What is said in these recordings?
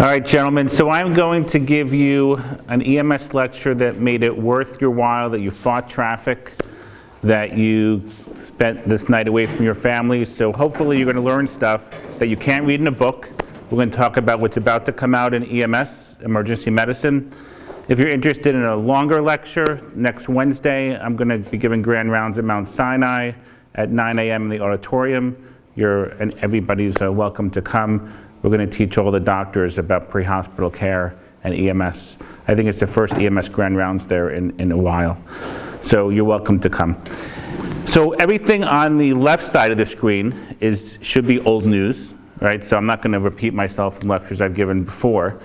All right, gentlemen, so I'm going to give you an EMS lecture that made it worth your while, that you fought traffic, that you spent this night away from your family. So hopefully you're going to learn stuff that you can't read in a book. We're going to talk about what's about to come out in EMS, emergency medicine. If you're interested in a longer lecture, next Wednesday, I'm going to be giving grand rounds at Mount Sinai at 9 a.m. in the auditorium. And everybody's welcome to come. We're going to teach all the doctors about pre-hospital care and EMS. I think it's the first EMS grand rounds there in a while. So you're welcome to come. So everything on the left side of the screen should be old news, right? So I'm not going to repeat myself from lectures I've given before.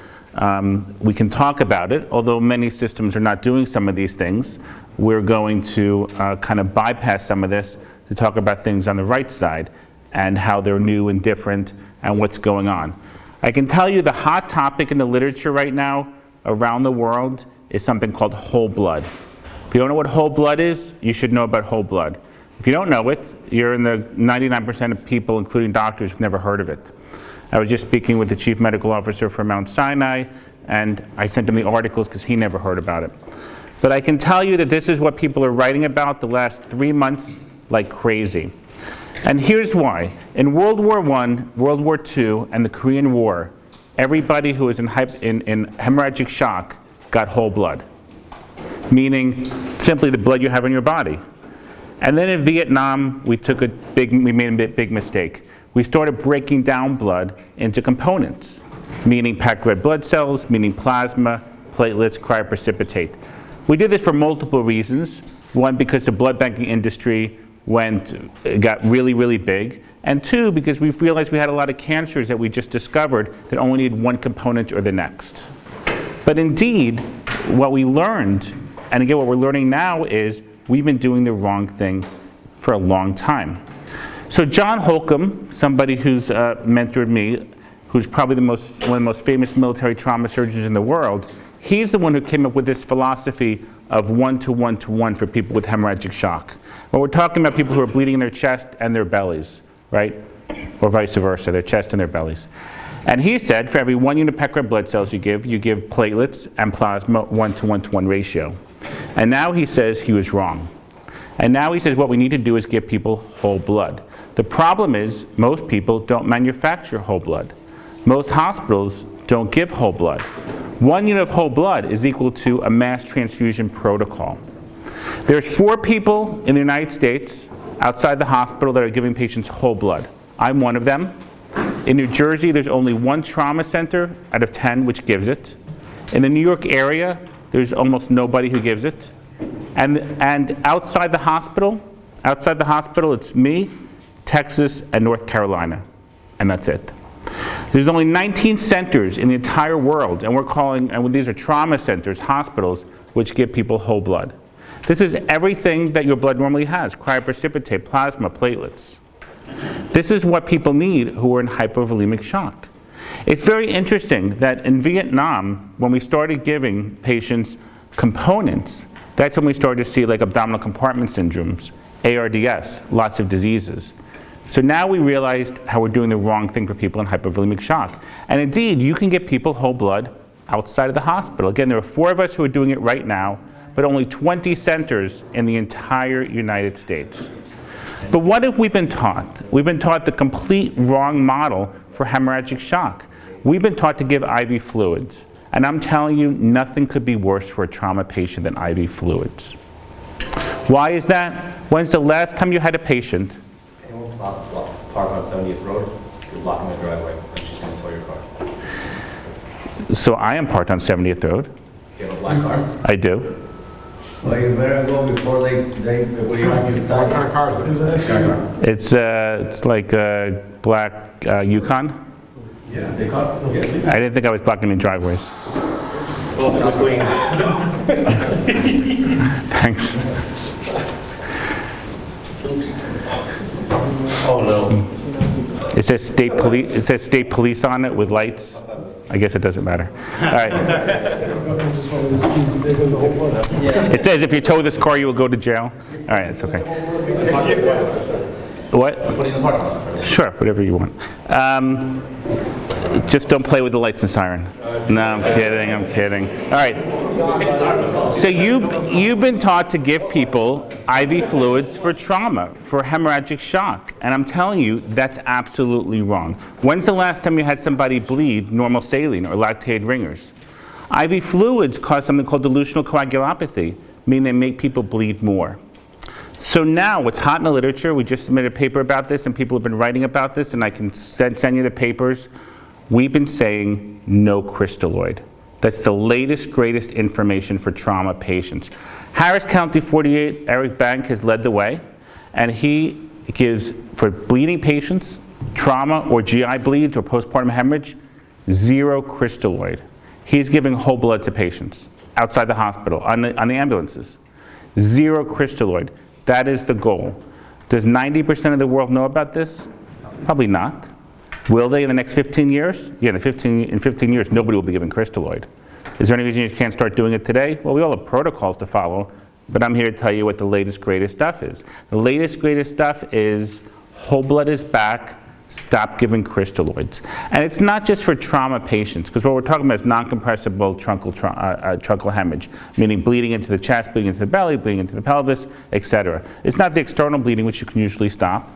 We can talk about it, although many systems are not doing some of these things. We're going to kind of bypass some of this to talk about things on the right side and how they're new and different and what's going on. I can tell you the hot topic in the literature right now around the world is something called whole blood. If you don't know what whole blood is, you should know about whole blood. If you don't know it, you're in the 99% of people, including doctors, who've never heard of it. I was just speaking with the chief medical officer for Mount Sinai, and I sent him the articles because he never heard about it. But I can tell you that this is what people are writing about the last 3 months like crazy. And here's why. In World War I, World War II, and the Korean War, everybody who was in hemorrhagic shock got whole blood, meaning simply the blood you have in your body. And then in Vietnam, we made a big mistake. We started breaking down blood into components, meaning packed red blood cells, meaning plasma, platelets, cryoprecipitate. We did this for multiple reasons. One, because the blood banking industry got really, really big. And two, because we realized we had a lot of cancers that we just discovered that only need one component or the next. But indeed, what we learned, and again what we're learning now, is we've been doing the wrong thing for a long time. So John Holcomb, somebody who's mentored me, who's probably one of the most famous military trauma surgeons in the world, he's the one who came up with this philosophy of 1-to-1-to-1 for people with hemorrhagic shock. Well, we're talking about people who are bleeding in their chest and their bellies, right? Or vice versa, their chest and their bellies. And he said for every 1 unit packed red blood cells you give platelets and plasma 1-to-1-to-1 ratio. And now he says he was wrong. And now he says what we need to do is give people whole blood. The problem is most people don't manufacture whole blood. Most hospitals don't give whole blood. 1 unit of whole blood is equal to a mass transfusion protocol. There's 4 people in the United States outside the hospital that are giving patients whole blood. I'm one of them. In New Jersey, there's only 1 trauma center out of 10 which gives it. In the New York area, there's almost nobody who gives it. And outside the hospital, it's me, Texas, and North Carolina. And that's it. There's only 19 centers in the entire world, and these are trauma centers, hospitals, which give people whole blood. This is everything that your blood normally has: cryoprecipitate, plasma, platelets. This is what people need who are in hypovolemic shock. It's very interesting that in Vietnam, when we started giving patients components, that's when we started to see like abdominal compartment syndromes, ARDS, lots of diseases. So now we realized how we're doing the wrong thing for people in hypovolemic shock. And indeed, you can get people whole blood outside of the hospital. Again, there are 4 of us who are doing it right now, but only 20 centers in the entire United States. But what have we been taught? We've been taught the complete wrong model for hemorrhagic shock. We've been taught to give IV fluids. And I'm telling you, nothing could be worse for a trauma patient than IV fluids. Why is that? When's the last time you had a patient? Park on 70th Road, you're blocking the driveway, and she's going to tow your car. So I am parked on 70th Road. You have a black car? I do. Well, you better go before they What kind of car is it? It's like a black Yukon. Yeah, they caught. Yeah. I didn't think I was blocking any driveways. Well, I was waiting. Thanks. Oh no. It says state police. It says state police on it with lights. I guess it doesn't matter. All right. It says if you tow this car, you will go to jail. All right, it's okay. What? Put it in the parking lot. Sure, whatever you want. Just don't play with the lights and siren. No, I'm kidding. All right. So you've been taught to give people IV fluids for trauma, for hemorrhagic shock. And I'm telling you, that's absolutely wrong. When's the last time you had somebody bleed normal saline or lactated ringers? IV fluids cause something called dilutional coagulopathy, meaning they make people bleed more. So now, what's hot in the literature, we just submitted a paper about this, and people have been writing about this, and I can send you the papers. We've been saying no crystalloid. That's the latest, greatest information for trauma patients. Harris County 48, Eric Bank has led the way, and he gives, for bleeding patients, trauma or GI bleeds or postpartum hemorrhage, 0 crystalloid. He's giving whole blood to patients outside the hospital, on the ambulances. 0 crystalloid. That is the goal. Does 90% of the world know about this? Probably not. Will they in the next 15 years? Yeah, in 15 years, nobody will be giving crystalloid. Is there any reason you can't start doing it today? Well, we all have protocols to follow, but I'm here to tell you what the latest, greatest stuff is. The latest, greatest stuff is whole blood is back. Stop giving crystalloids. And it's not just for trauma patients, because what we're talking about is non-compressible truncal hemorrhage, meaning bleeding into the chest, bleeding into the belly, bleeding into the pelvis, etc. It's not the external bleeding, which you can usually stop.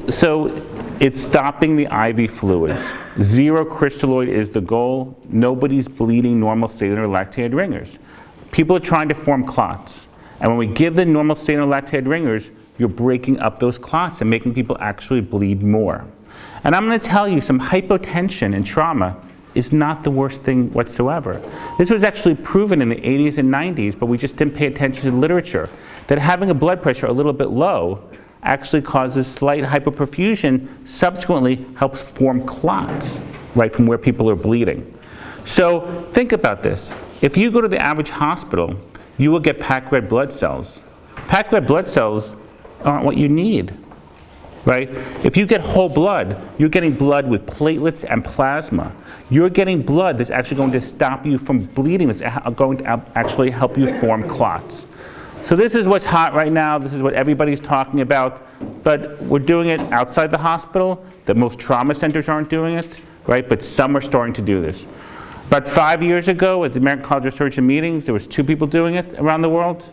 So it's stopping the IV fluids. 0 crystalloid is the goal. Nobody's bleeding normal saline or lactated ringers. People are trying to form clots. And when we give the normal saline or lactated ringers, you're breaking up those clots and making people actually bleed more. And I'm going to tell you, some hypotension and trauma is not the worst thing whatsoever. This was actually proven in the 80s and 90s, but we just didn't pay attention to the literature, that having a blood pressure a little bit low actually causes slight hypoperfusion, subsequently helps form clots, right, from where people are bleeding. So think about this. If you go to the average hospital, you will get packed red blood cells. Packed red blood cells aren't what you need, right? If you get whole blood, you're getting blood with platelets and plasma. You're getting blood that's actually going to stop you from bleeding, that's going to actually help you form clots. So this is what's hot right now. This is what everybody's talking about. But we're doing it outside the hospital. The most trauma centers aren't doing it, right? But some are starting to do this. About 5 years ago at the American College of Surgeon meetings, there was 2 people doing it around the world.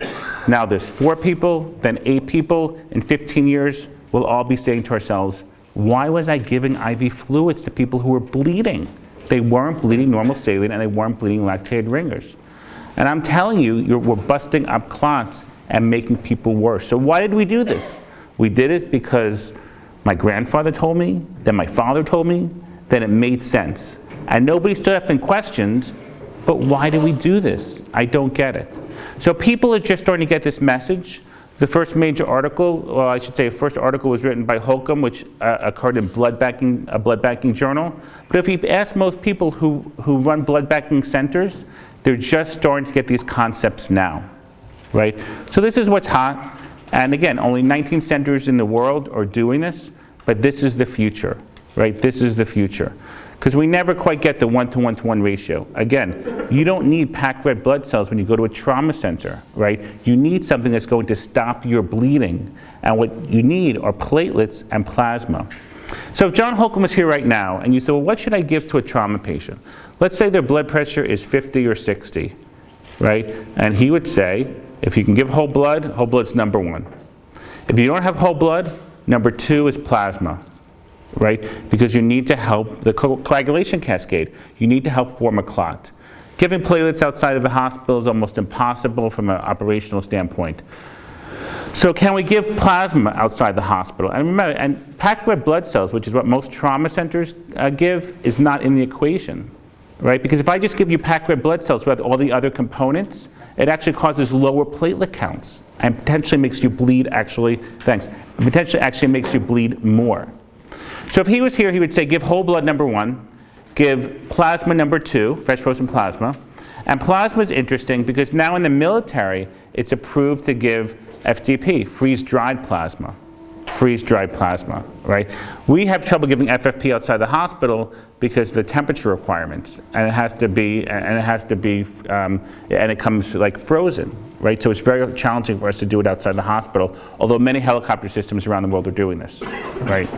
Now there's 4 people, then 8 people. In 15 years, we'll all be saying to ourselves, why was I giving IV fluids to people who were bleeding? They weren't bleeding normal saline, and they weren't bleeding lactated ringers. And I'm telling you, we're busting up clots and making people worse. So why did we do this? We did it because my grandfather told me, then my father told me, then it made sense. And nobody stood up and questioned, but why do we do this? I don't get it. So people are just starting to get this message. The first major article, well, I should say, the first article was written by Holcomb, which occurred in a blood banking journal. But if you ask most people who run blood banking centers, they're just starting to get these concepts now, right? So this is what's hot. And again, only 19 centers in the world are doing this, but this is the future, right? This is the future. Because we never quite get the 1-to-1-to-1 ratio. Again, you don't need packed red blood cells when you go to a trauma center, right? You need something that's going to stop your bleeding. And what you need are platelets and plasma. So if John Holcomb was here right now, and you say, well, what should I give to a trauma patient? Let's say their blood pressure is 50 or 60, right? And he would say, if you can give whole blood's number 1. If you don't have whole blood, number 2 is plasma. Right? Because you need to help the coagulation cascade. You need to help form a clot. Giving platelets outside of the hospital is almost impossible from an operational standpoint. So can we give plasma outside the hospital? And remember, and packed red blood cells, which is what most trauma centers give, is not in the equation. Right? Because if I just give you packed red blood cells without all the other components, it actually causes lower platelet counts and potentially makes you bleed potentially actually makes you bleed more. So if he was here, he would say give whole blood number 1, give plasma number 2, fresh frozen plasma. And plasma is interesting because now in the military, it's approved to give FDP, freeze-dried plasma. Freeze-dried plasma, right? We have trouble giving FFP outside the hospital because of the temperature requirements, and it comes like frozen, right? So it's very challenging for us to do it outside the hospital, although many helicopter systems around the world are doing this, right?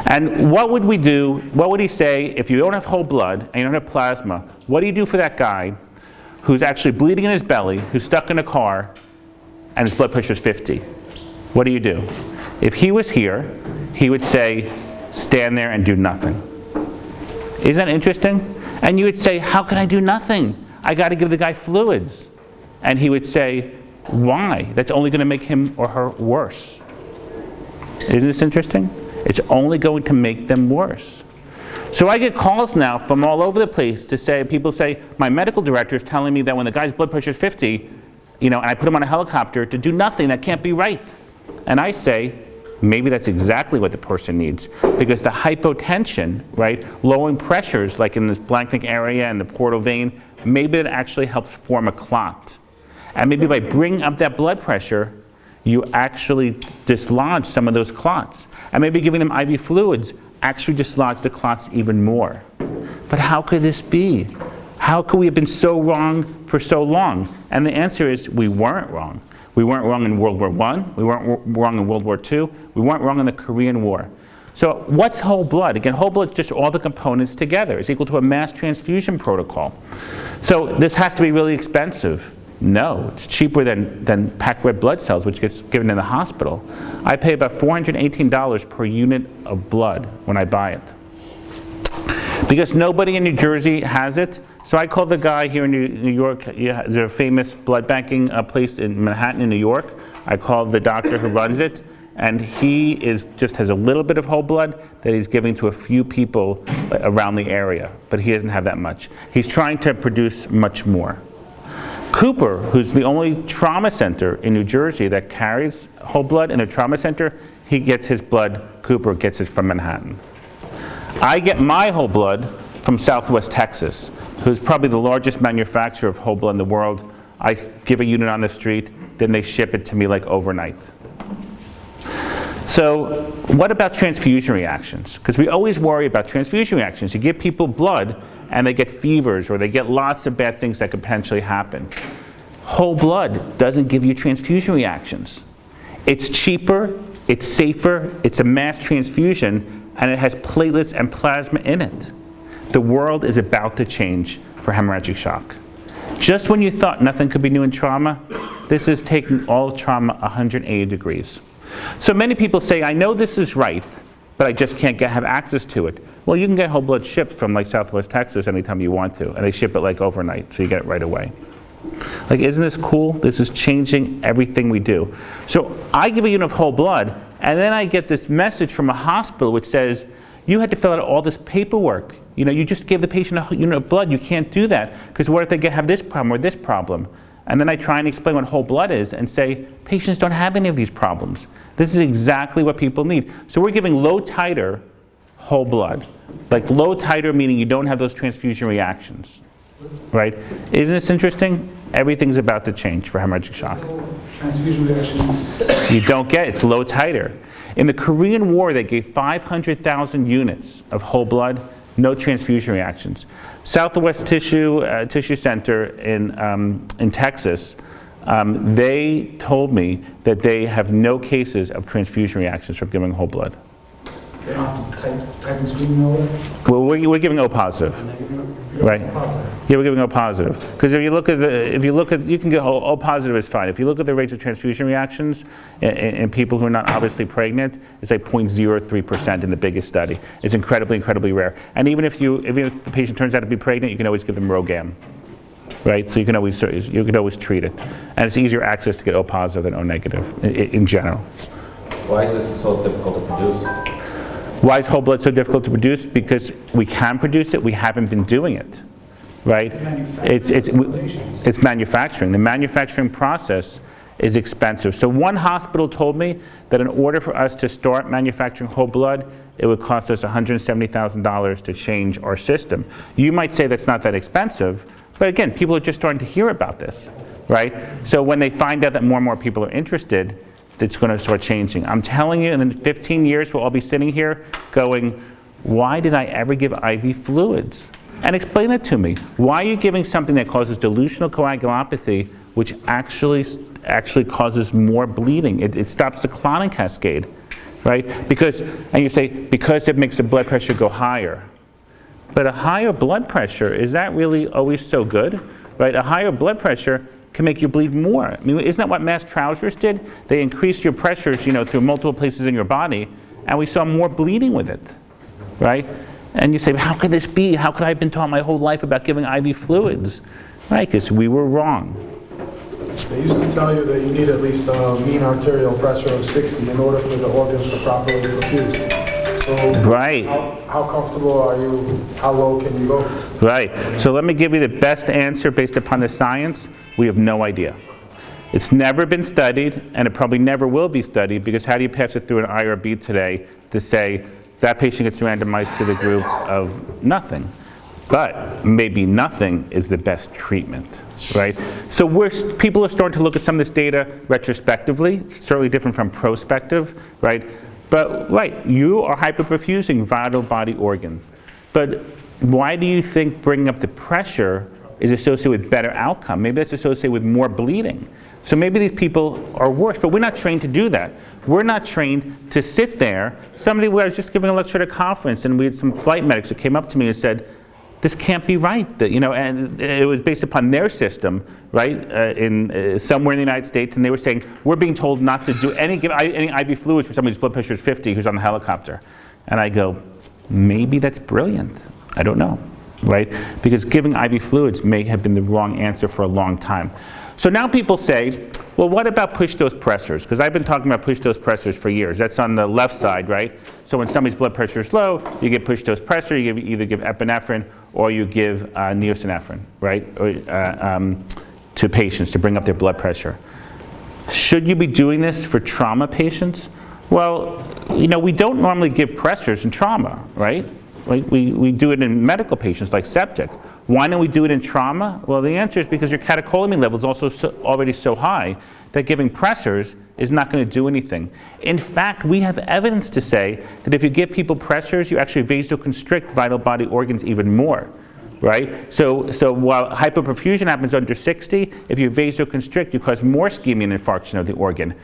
And what would we do, what would he say if you don't have whole blood and you don't have plasma? What do you do for that guy who's actually bleeding in his belly, who's stuck in a car, and his blood pressure is 50? What do you do? If he was here, he would say, stand there and do nothing. Isn't that interesting? And you would say, how can I do nothing? I got to give the guy fluids. And he would say, why? That's only going to make him or her worse. Isn't this interesting? It's only going to make them worse. So I get calls now from all over the place to say, people say, my medical director is telling me that when the guy's blood pressure is 50, and I put him on a helicopter to do nothing, that can't be right. And I say, maybe that's exactly what the person needs. Because the hypotension, right, lowering pressures like in this blank neck area and the portal vein, maybe it actually helps form a clot. And maybe by bringing up that blood pressure, you actually dislodge some of those clots. And maybe giving them IV fluids actually dislodge the clots even more. But how could this be? How could we have been so wrong for so long? And the answer is, we weren't wrong. We weren't wrong in World War I. We weren't wrong in World War II. We weren't wrong in the Korean War. So what's whole blood? Again, whole blood is just all the components together. It's equal to a mass transfusion protocol. So this has to be really expensive. No, it's cheaper than packed red blood cells, which gets given in the hospital. I pay about $418 per unit of blood when I buy it. Because nobody in New Jersey has it, so I called the guy here in New York. There's a famous blood banking place in Manhattan in New York. I called the doctor who runs it, and he just has a little bit of whole blood that he's giving to a few people around the area, but he doesn't have that much. He's trying to produce much more. Cooper, who's the only trauma center in New Jersey that carries whole blood in a trauma center, he gets his blood, Cooper gets it from Manhattan. I get my whole blood from Southwest Texas, who's probably the largest manufacturer of whole blood in the world. I give a unit on the street, then they ship it to me like overnight. So what about transfusion reactions? Because we always worry about transfusion reactions. You give people blood and they get fevers or they get lots of bad things that could potentially happen. Whole blood doesn't give you transfusion reactions. It's cheaper, it's safer, it's a mass transfusion, and it has platelets and plasma in it. The world is about to change for hemorrhagic shock. Just when you thought nothing could be new in trauma, this is taking all trauma 180 degrees. So many people say, I know this is right, but I just can't have access to it. Well, you can get whole blood shipped from like Southwest Texas anytime you want to, and they ship it like overnight, so you get it right away. Like, isn't this cool? This is changing everything we do. So I give a unit of whole blood, and then I get this message from a hospital which says, you had to fill out all this paperwork. You just gave the patient a unit of blood. You can't do that, because what if they have this problem or this problem? And then I try and explain what whole blood is and say, patients don't have any of these problems. This is exactly what people need. So we're giving low titer whole blood. Like low titer meaning you don't have those transfusion reactions, right? Isn't this interesting? Everything's about to change for hemorrhagic shock. Transfusion reactions. You don't get it, it's low titer. In the Korean War, they gave 500,000 units of whole blood, no transfusion reactions. Southwest Tissue Center in Texas, they told me that they have no cases of transfusion reactions from giving whole blood. They don't have to type and screen over? Well, we're giving O positive, right? Yeah, we're giving O positive. Because if you look at, you can get O positive is fine. If you look at the rates of transfusion reactions in people who are not obviously pregnant, it's like 0.03% in the biggest study. It's incredibly, incredibly rare. And even if the patient turns out to be pregnant, you can always give them Rogam, right? So you can always treat it. And it's easier access to get O positive than O negative in general. Why is this so difficult to produce? Why is whole blood so difficult to produce? Because we can produce it, we haven't been doing it, right? It's manufacturing. The manufacturing process is expensive. So one hospital told me that in order for us to start manufacturing whole blood, it would cost us $170,000 to change our system. You might say that's not that expensive, but again, people are just starting to hear about this, right? So when they find out that more and more people are interested, it's going to start changing. I'm telling you, in 15 years, we'll all be sitting here going, why did I ever give IV fluids? And explain it to me. Why are you giving something that causes delusional coagulopathy, which actually causes more bleeding? It stops the clotting cascade, right? And you say, because it makes the blood pressure go higher. But a higher blood pressure, is that really always so good, right? A higher blood pressure can make you bleed more. I mean, isn't that what mass trousers did? They increased your pressures, through multiple places in your body, and we saw more bleeding with it, right? And you say, how could this be? How could I have been taught my whole life about giving IV fluids? Right, because we were wrong. They used to tell you that you need at least a mean arterial pressure of 60 in order for the organs to properly perfuse. So right. How comfortable are you? How low can you go? Right. So let me give you the best answer based upon the science. We have no idea. It's never been studied, and it probably never will be studied, because how do you pass it through an IRB today to say that patient gets randomized to the group of nothing? But maybe nothing is the best treatment, right? So people are starting to look at some of this data retrospectively. It's certainly different from prospective, right? But, right, you are hyperperfusing vital body organs. But why do you think bringing up the pressure is associated with better outcome? Maybe that's associated with more bleeding. So maybe these people are worse, but we're not trained to do that. We're not trained to sit there. I was just giving a lecture at a conference, and we had some flight medics who came up to me and said, this can't be right, and it was based upon their system, right, somewhere in the United States, and they were saying, we're being told not to do any IV fluids for somebody whose blood pressure is 50 who's on the helicopter. And I go, maybe that's brilliant. I don't know, right? Because giving IV fluids may have been the wrong answer for a long time. So now people say, well, what about push-dose pressors? Because I've been talking about push-dose pressors for years. That's on the left side, right? So when somebody's blood pressure is low, you give push-dose pressor, you either give epinephrine or you give neosynephrine, right, to patients to bring up their blood pressure. Should you be doing this for trauma patients? Well, we don't normally give pressors in trauma, right? We do it in medical patients like septic. Why don't we do it in trauma? Well, the answer is because your catecholamine level is also already so high that giving pressors is not going to do anything. In fact, we have evidence to say that if you give people pressors, you actually vasoconstrict vital body organs even more, right? So while hypoperfusion happens under 60, if you vasoconstrict, you cause more ischemia and infarction of the organ,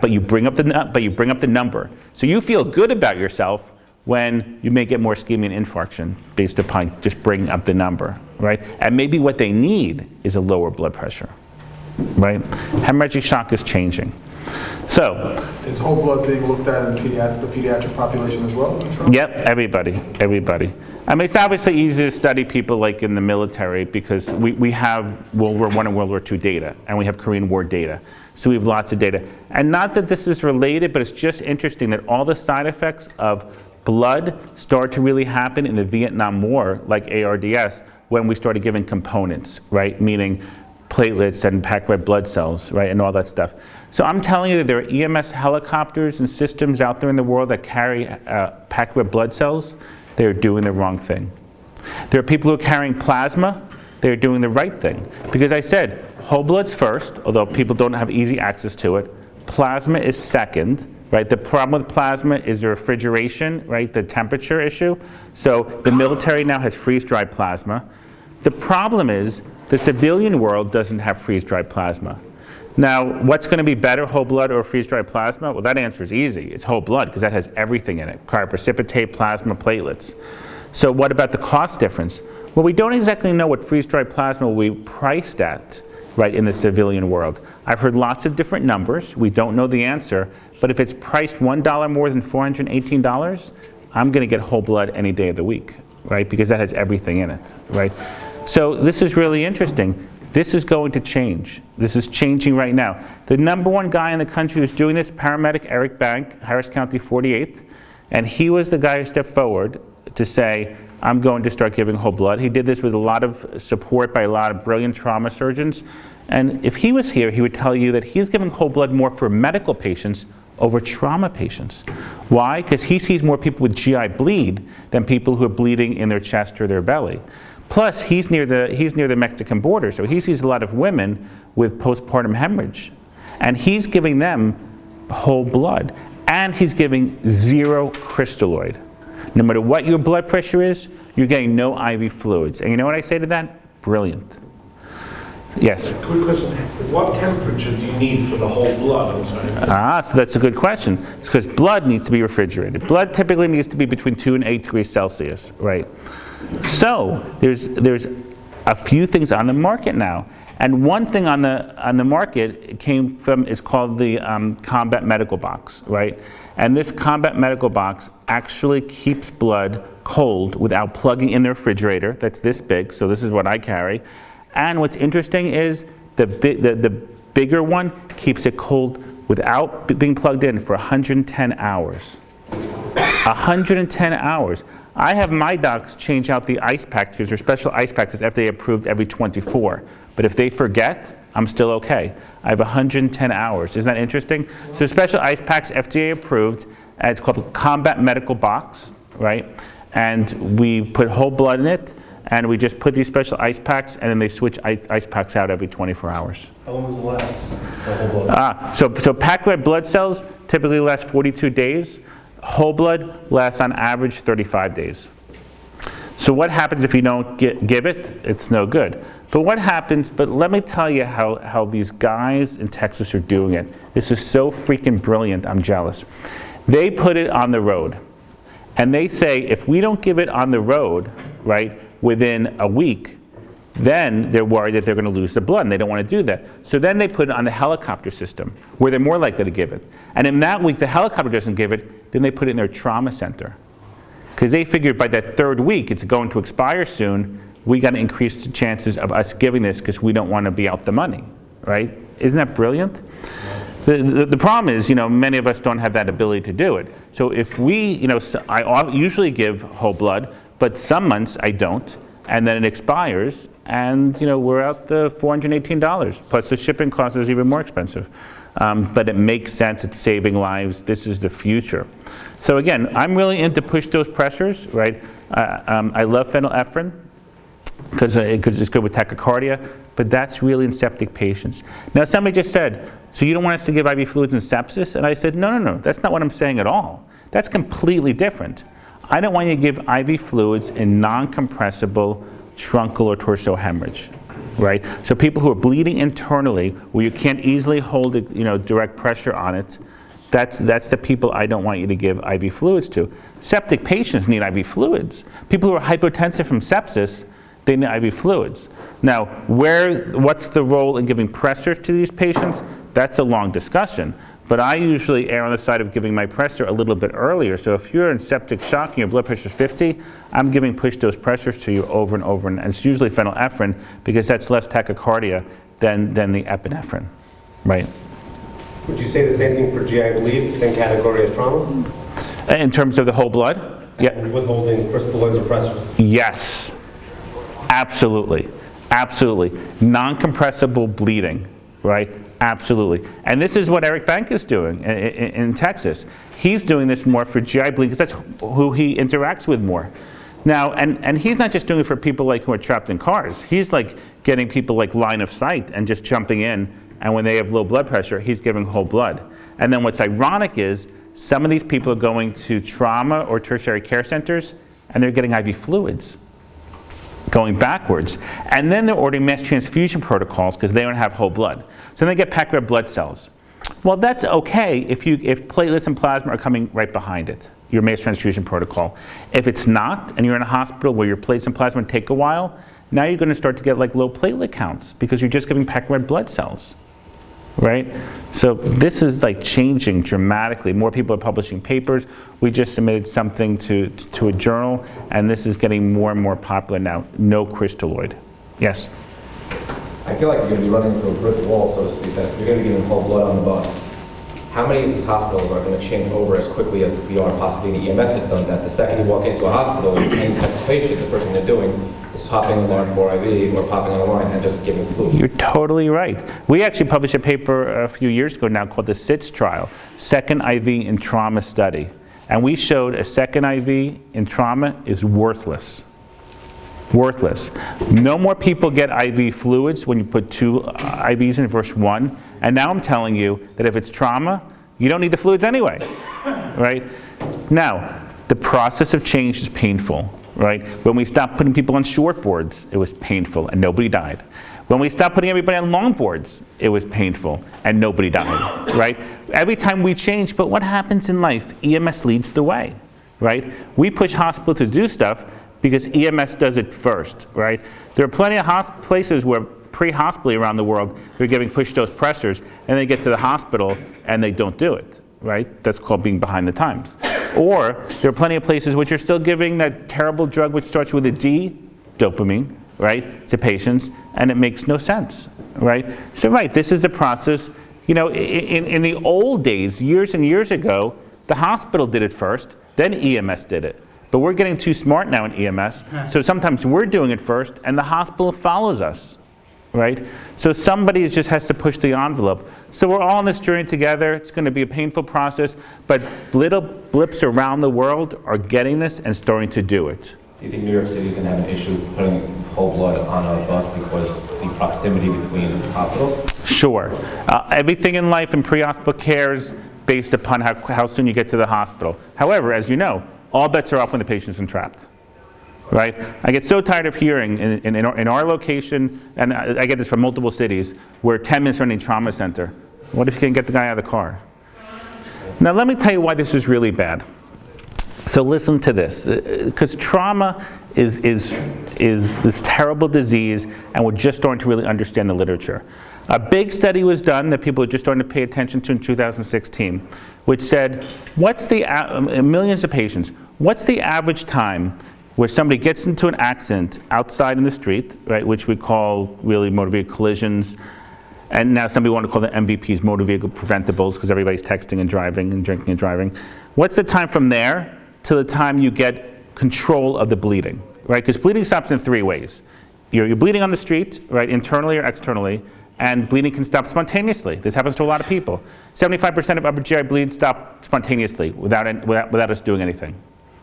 but you bring up the number. So you feel good about yourself when you may get more ischemia and infarction based upon just bringing up the number, right? And maybe what they need is a lower blood pressure, right? Hemorrhagic shock is changing. So, is whole blood being looked at in the pediatric population as well? Yep, everybody. I mean, it's obviously easy to study people like in the military because we have World War I and World War II data, and we have Korean War data. So we have lots of data. And not that this is related, but it's just interesting that all the side effects of blood started to really happen in the Vietnam War, like ARDS, when we started giving components, right? Meaning platelets and packed red blood cells, right? And all that stuff. So I'm telling you that there are EMS helicopters and systems out there in the world that carry packed red blood cells. They're doing the wrong thing. There are people who are carrying plasma. They're doing the right thing. Because I said, whole blood's first, although people don't have easy access to it. Plasma is second. Right, the problem with plasma is the refrigeration, right, the temperature issue. So the military now has freeze-dried plasma. The problem is the civilian world doesn't have freeze-dried plasma. Now, what's going to be better, whole blood or freeze-dried plasma? Well, that answer is easy. It's whole blood because that has everything in it, cryoprecipitate, plasma, platelets. So what about the cost difference? Well, we don't exactly know what freeze-dried plasma will be priced at, right, in the civilian world. I've heard lots of different numbers. We don't know the answer. But if it's priced $1 more than $418, I'm going to get whole blood any day of the week, right? Because that has everything in it, right? So this is really interesting. This is going to change. This is changing right now. The number one guy in the country who's doing this, paramedic Eric Bank, Harris County 48th, and he was the guy who stepped forward to say, I'm going to start giving whole blood. He did this with a lot of support by a lot of brilliant trauma surgeons. And if he was here, he would tell you that he's giving whole blood more for medical patients over trauma patients. Why? Because he sees more people with GI bleed than people who are bleeding in their chest or their belly. Plus, he's near the Mexican border, so he sees a lot of women with postpartum hemorrhage. And he's giving them whole blood. And he's giving 0 crystalloid. No matter what your blood pressure is, you're getting no IV fluids. And you know what I say to that? Brilliant. Yes. Quick question, what temperature do you need for the whole blood? I'm sorry. So that's a good question. It's because blood needs to be refrigerated. Blood typically needs to be between 2 and 8 degrees Celsius, right? So there's a few things on the market now. And one thing on the market is called the Combat Medical Box, right? And this Combat Medical Box actually keeps blood cold without plugging in the refrigerator. That's this big, so this is what I carry. And what's interesting is the bigger one keeps it cold without being plugged in for 110 hours. 110 hours. I have my docs change out the ice packs because they're special ice packs that's FDA approved every 24. But if they forget, I'm still okay. I have 110 hours. Isn't that interesting? So special ice packs, FDA approved, and it's called Combat Medical Box, right? And we put whole blood in it, and we just put these special ice packs, and then they switch ice packs out every 24 hours. How long does it last? The whole blood? So packed red blood cells typically last 42 days. Whole blood lasts on average 35 days. So what happens if you don't give it? It's no good. But what happens, but let me tell you how these guys in Texas are doing it. This is so freaking brilliant, I'm jealous. They put it on the road. And they say if we don't give it on the road, right, within a week, then they're worried that they're going to lose the blood, and they don't want to do that. So then they put it on the helicopter system, where they're more likely to give it. And in that week, the helicopter doesn't give it, then they put it in their trauma center. Because they figured by that third week, it's going to expire soon, we got to increase the chances of us giving this because we don't want to be out the money, right? Isn't that brilliant? The problem is, many of us don't have that ability to do it. So if we, I usually give whole blood, but some months I don't, and then it expires, and we're out the $418, plus the shipping cost is even more expensive. But it makes sense, it's saving lives, this is the future. So again, I'm really into push dose pressures, right? I love phenylephrine, because it's good with tachycardia, but that's really in septic patients. Now somebody just said, so you don't want us to give IV fluids in sepsis? And I said, no, that's not what I'm saying at all. That's completely different. I don't want you to give IV fluids in non-compressible truncal or torso hemorrhage, right? So people who are bleeding internally, where you can't easily hold direct pressure on it, that's the people I don't want you to give IV fluids to. Septic patients need IV fluids. People who are hypotensive from sepsis, they need IV fluids. Now, what's the role in giving pressors to these patients? That's a long discussion. But I usually err on the side of giving my pressor a little bit earlier. So if you're in septic shock and your blood pressure is 50, I'm giving push dose pressors to you over and over. And it's usually phenylephrine because that's less tachycardia than the epinephrine, right? Would you say the same thing for GI bleed, same category as trauma? In terms of the whole blood? Yeah. Withholding crystalloids or pressors? Yes, absolutely. Non-compressible bleeding, right? Absolutely. And this is what Eric Bank is doing in Texas. He's doing this more for GI bleeding because that's who he interacts with more. Now, and he's not just doing it for people who are trapped in cars. He's getting people line of sight and just jumping in, and when they have low blood pressure, he's giving whole blood. And then what's ironic is some of these people are going to trauma or tertiary care centers, and they're getting IV fluids, going backwards. And then they're ordering mass transfusion protocols because they don't have whole blood. So then they get packed red blood cells. Well, that's okay if platelets and plasma are coming right behind it, your mass transfusion protocol. If it's not, and you're in a hospital where your platelets and plasma take a while, now you're going to start to get low platelet counts because you're just giving packed red blood cells, right? So this is changing dramatically. More people are publishing papers. We just submitted something to a journal, and this is getting more and more popular now. No crystalloid. Yes? I feel like you're going to be running into a brick wall, so to speak, that if you're going to be giving whole blood on the bus, how many of these hospitals are going to change over as quickly as we are possibly the EMS system, that the second you walk into a hospital, any type of patient, the first thing they're doing is popping a large bore IV or popping on a line and just giving fluid. You're totally right. We actually published a paper a few years ago now called the SITS trial, Second IV in Trauma Study. And we showed a second IV in trauma is worthless. Worthless. No more people get IV fluids when you put 2 IVs in versus 1. And now I'm telling you that if it's trauma, you don't need the fluids anyway, right? Now, the process of change is painful, right? When we stopped putting people on shortboards, it was painful and nobody died. When we stopped putting everybody on longboards, it was painful and nobody died, right? Every time we change, but what happens in life? EMS leads the way, right? We push hospitals to do stuff because EMS does it first, right? There are plenty of places where pre-hospitally around the world, they're giving push-dose pressors, and they get to the hospital and they don't do it, right? That's called being behind the times. Or there are plenty of places which are still giving that terrible drug which starts with a D, dopamine, right, to patients, and it makes no sense, right? So right, this is the process. You know, in the old days, years and years ago, the hospital did it first, then EMS did it. But we're getting too smart now in EMS, so sometimes we're doing it first, and the hospital follows us, right? So somebody just has to push the envelope. So we're all on this journey together. It's going to be a painful process, but little blips around the world are getting this and starting to do it. Do you think New York City is going to have an issue putting whole blood on a bus because the proximity between hospitals? Sure. Everything in life in pre-hospital care is based upon how soon you get to the hospital. However, as you know, all bets are off when the patient's entrapped, right? I get so tired of hearing in our location, and I get this from multiple cities, we're 10 minutes from any trauma center. What if you can't get the guy out of the car? Now let me tell you why this is really bad. So listen to this, because trauma is this terrible disease, and we're just starting to really understand the literature. A big study was done that people are just starting to pay attention to in 2016, which said, millions of patients, what's the average time where somebody gets into an accident outside in the street, right, which we call really motor vehicle collisions, and now somebody want to call the MVPs motor vehicle preventables because everybody's texting and driving and drinking and driving. What's the time from there to the time you get control of the bleeding, right? Because bleeding stops in three ways. You're bleeding on the street, right, internally or externally, and bleeding can stop spontaneously. This happens to a lot of people. 75% of upper GI bleeds stop spontaneously without us doing anything,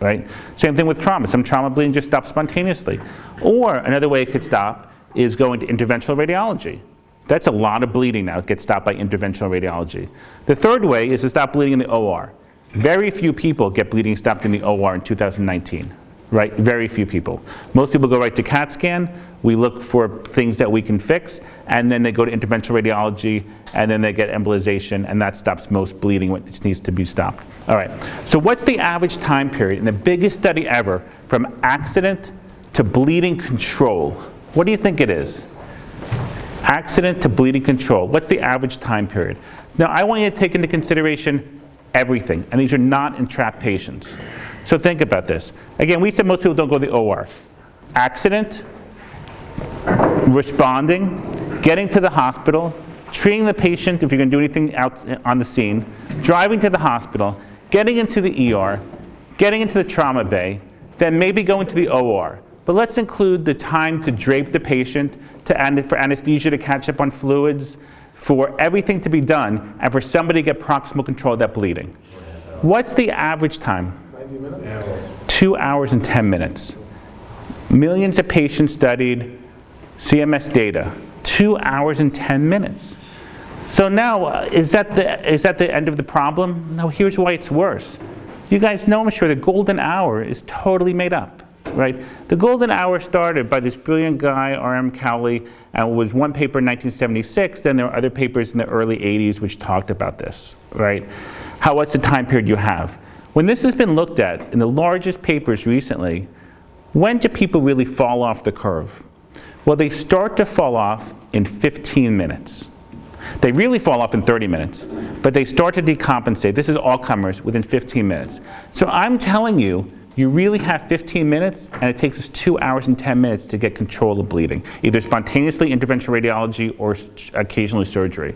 right? Same thing with trauma. Some trauma bleeding just stops spontaneously. Or another way it could stop is going to interventional radiology. That's a lot of bleeding now. It gets stopped by interventional radiology. The third way is to stop bleeding in the OR. Very few people get bleeding stopped in the OR in 2019, right? Very few people. Most people go right to CAT scan. We look for things that we can fix, and then they go to interventional radiology, and then they get embolization, and that stops most bleeding when it needs to be stopped. All right, so what's the average time period in the biggest study ever from accident to bleeding control? What do you think it is? Accident to bleeding control. What's the average time period? Now, I want you to take into consideration everything, and these are not entrapped patients. So think about this. Again, we said most people don't go to the OR. Accident, responding, getting to the hospital, treating the patient if you're going to do anything out on the scene, driving to the hospital, getting into the ER, getting into the trauma bay, then maybe going to the OR. But let's include the time to drape the patient, for anesthesia to catch up on fluids, for everything to be done, and for somebody to get proximal control of that bleeding. What's the average time? 90 minutes? 2 hours and 10 minutes. Millions of patients studied, CMS data, 2 hours and 10 minutes. So now, is that the end of the problem? No, here's why it's worse. You guys know, I'm sure, the golden hour is totally made up. Right? The golden hour started by this brilliant guy, R.M. Cowley, and it was one paper in 1976, then there were other papers in the early 80s which talked about this, right? What's the time period you have? When this has been looked at in the largest papers recently, when do people really fall off the curve? Well, they start to fall off in 15 minutes. They really fall off in 30 minutes, but they start to decompensate. This is all comers within 15 minutes. So I'm telling you, you really have 15 minutes, and it takes us 2 hours and 10 minutes to get control of bleeding, either spontaneously, interventional radiology, or occasionally surgery.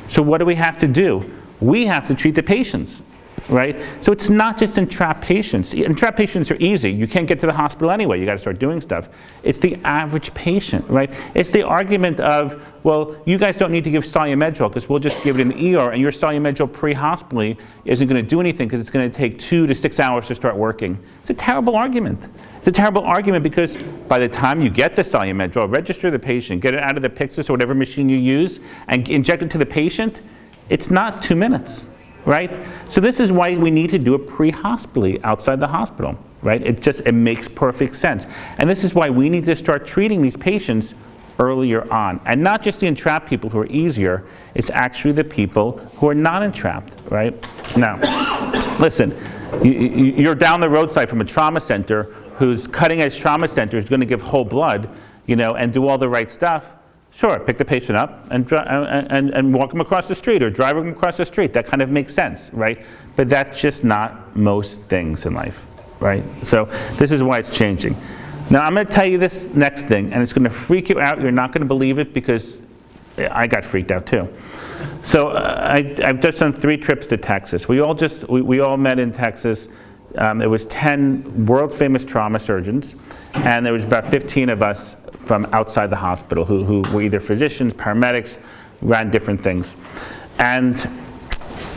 So what do we have to do? We have to treat the patients, right? So it's not just entrapped patients. Entrapped patients are easy. You can't get to the hospital anyway. You got to start doing stuff. It's the average patient, right? It's the argument of, well, you guys don't need to give Solumedrol because we'll just give it in the ER, and your Solumedrol pre-hospitally isn't going to do anything because it's going to take 2 to 6 hours to start working. It's a terrible argument. It's a terrible argument because by the time you get the Solumedrol, register the patient, get it out of the Pyxis or whatever machine you use, and inject it to the patient, it's not 2 minutes. Right? So this is why we need to do it pre-hospitally outside the hospital. right? It makes perfect sense. And this is why we need to start treating these patients earlier on. And not just the entrapped people who are easier, it's actually the people who are not entrapped, right? Now, listen, you're down the roadside from a trauma center whose cutting-edge trauma center is going to give whole blood, and do all the right stuff. Sure, pick the patient up and walk them across the street or drive them across the street. That kind of makes sense, right? But that's just not most things in life, right? So this is why it's changing. Now I'm going to tell you this next thing, and it's going to freak you out. You're not going to believe it because I got freaked out too. So I've just done 3 trips to Texas. We all met in Texas. It was 10 world-famous trauma surgeons, and there was about 15 of us from outside the hospital who were either physicians, paramedics, ran different things. And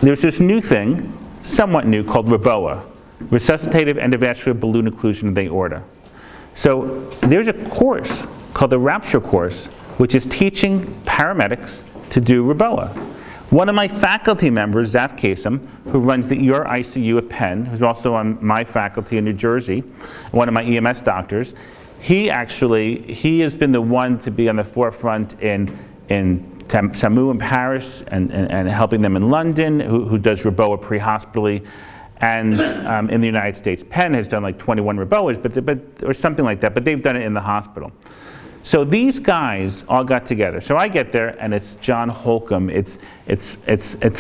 there's this new thing, somewhat new, called REBOA, resuscitative endovascular balloon occlusion of the aorta. So there's a course called the Rapture course, which is teaching paramedics to do REBOA. One of my faculty members, Zaf Kasem, who runs the ER ICU at Penn, who's also on my faculty in New Jersey, one of my EMS doctors, he has been the one to be on the forefront in SAMU in Paris and helping them in London, who does REBOA pre-hospitally. And in the United States, Penn has done like 21 REBOAs, or something like that, but they've done it in the hospital. So these guys all got together. So I get there, and it's John Holcomb, it's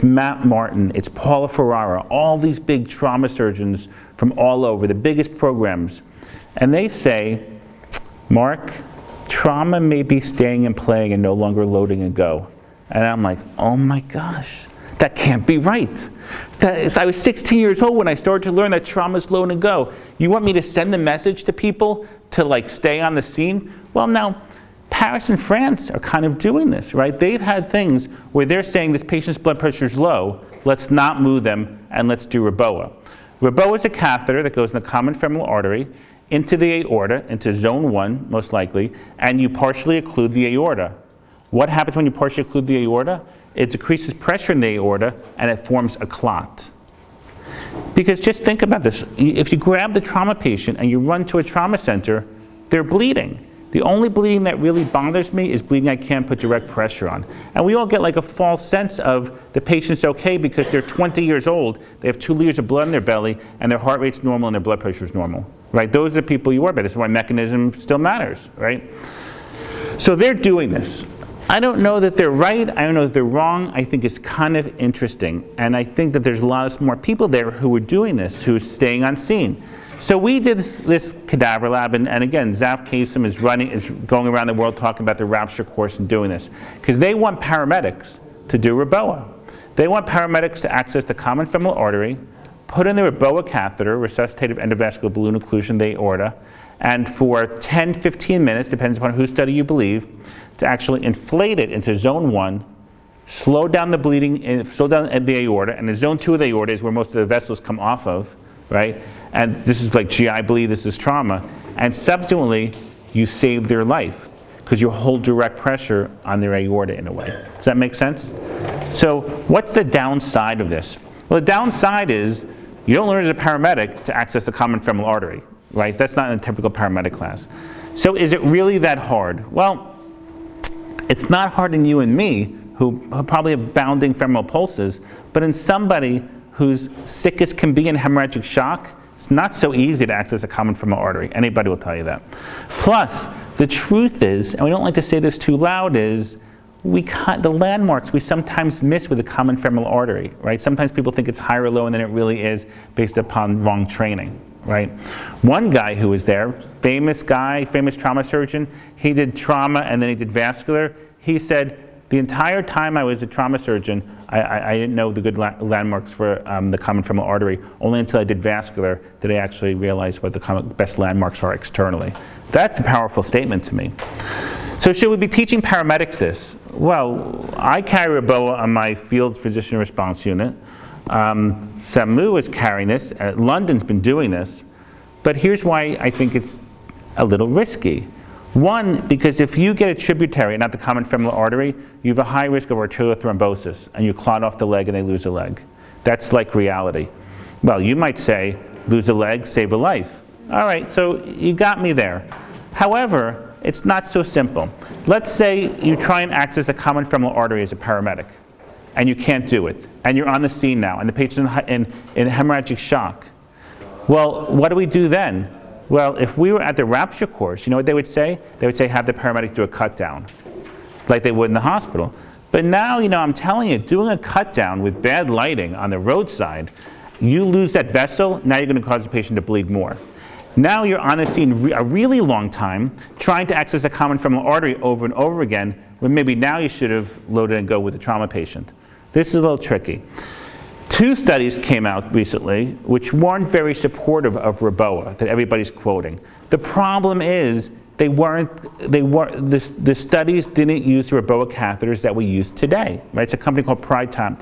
Matt Martin, it's Paula Ferrara, all these big trauma surgeons from all over, the biggest programs. And they say, Mark, trauma may be staying and playing and no longer loading and go. And I'm like, oh my gosh, that can't be right. I was 16 years old when I started to learn that trauma's load and go. You want me to send the message to people to like stay on the scene? Well, now, Paris and France are kind of doing this, right? They've had things where they're saying this patient's blood pressure is low, let's not move them, and let's do REBOA. REBOA is a catheter that goes in the common femoral artery into the aorta, into zone 1, most likely, and you partially occlude the aorta. What happens when you partially occlude the aorta? It decreases pressure in the aorta, and it forms a clot. Because just think about this. If you grab the trauma patient and you run to a trauma center, they're bleeding. The only bleeding that really bothers me is bleeding I can't put direct pressure on. And we all get like a false sense of the patient's okay because they're 20 years old, they have 2 liters of blood in their belly, and their heart rate's normal and their blood pressure is normal, right? Those are the people you worry about. This is why mechanism still matters, right? So they're doing this. I don't know that they're right, I don't know that they're wrong. I think it's kind of interesting. And I think that there's a lot of smart people there who are doing this, who are staying on scene. So we did this cadaver lab, and again, Zaf Kasem is going around the world talking about the Rapture course and doing this. Because they want paramedics to do REBOA. They want paramedics to access the common femoral artery, put in the REBOA catheter, resuscitative endovascular balloon occlusion of the aorta, and for 10, 15 minutes, depends upon whose study you believe, to actually inflate it into zone 1, slow down the bleeding, slow down the aorta, and the zone 2 of the aorta is where most of the vessels come off of, right? And this is like GI bleed, this is trauma. And subsequently, you save their life because you hold direct pressure on their aorta in a way. Does that make sense? So what's the downside of this? Well, the downside is you don't learn as a paramedic to access the common femoral artery, right? That's not in a typical paramedic class. So is it really that hard? Well, it's not hard in you and me, who probably have bounding femoral pulses, but in somebody who's sick as can be in hemorrhagic shock, it's not so easy to access a common femoral artery. Anybody will tell you that. Plus, the truth is, and we don't like to say this too loud, is the landmarks we sometimes miss with the common femoral artery, right? Sometimes people think it's higher or lower than it really is based upon wrong training, right? One guy who was there, famous guy, famous trauma surgeon, he did trauma and then he did vascular. He said, the entire time I was a trauma surgeon, I didn't know the good landmarks for the common femoral artery. Only until I did vascular did I actually realize what the best landmarks are externally. That's a powerful statement to me. So should we be teaching paramedics this? Well, I carry REBOA on my field physician response unit. SAMU is carrying this. London's been doing this. But here's why I think it's a little risky. One, because if you get a tributary, not the common femoral artery, you have a high risk of arterial thrombosis, and you clot off the leg and they lose a leg. That's like reality. Well, you might say, lose a leg, save a life. All right, so you got me there. However, it's not so simple. Let's say you try and access a common femoral artery as a paramedic, and you can't do it, and you're on the scene now, and the patient's in hemorrhagic shock. Well, what do we do then? Well, if we were at the Rapture course, you know what they would say? They would say, have the paramedic do a cut down, like they would in the hospital. But now, I'm telling you, doing a cut down with bad lighting on the roadside, you lose that vessel, now you're going to cause the patient to bleed more. Now you're on the scene a really long time, trying to access a common femoral artery over and over again, when maybe now you should have loaded and go with a trauma patient. This is a little tricky. 2 studies came out recently which weren't very supportive of Reboa that everybody's quoting. The problem is the studies didn't use the Reboa catheters that we use today. Right? It's a company called Pride Time.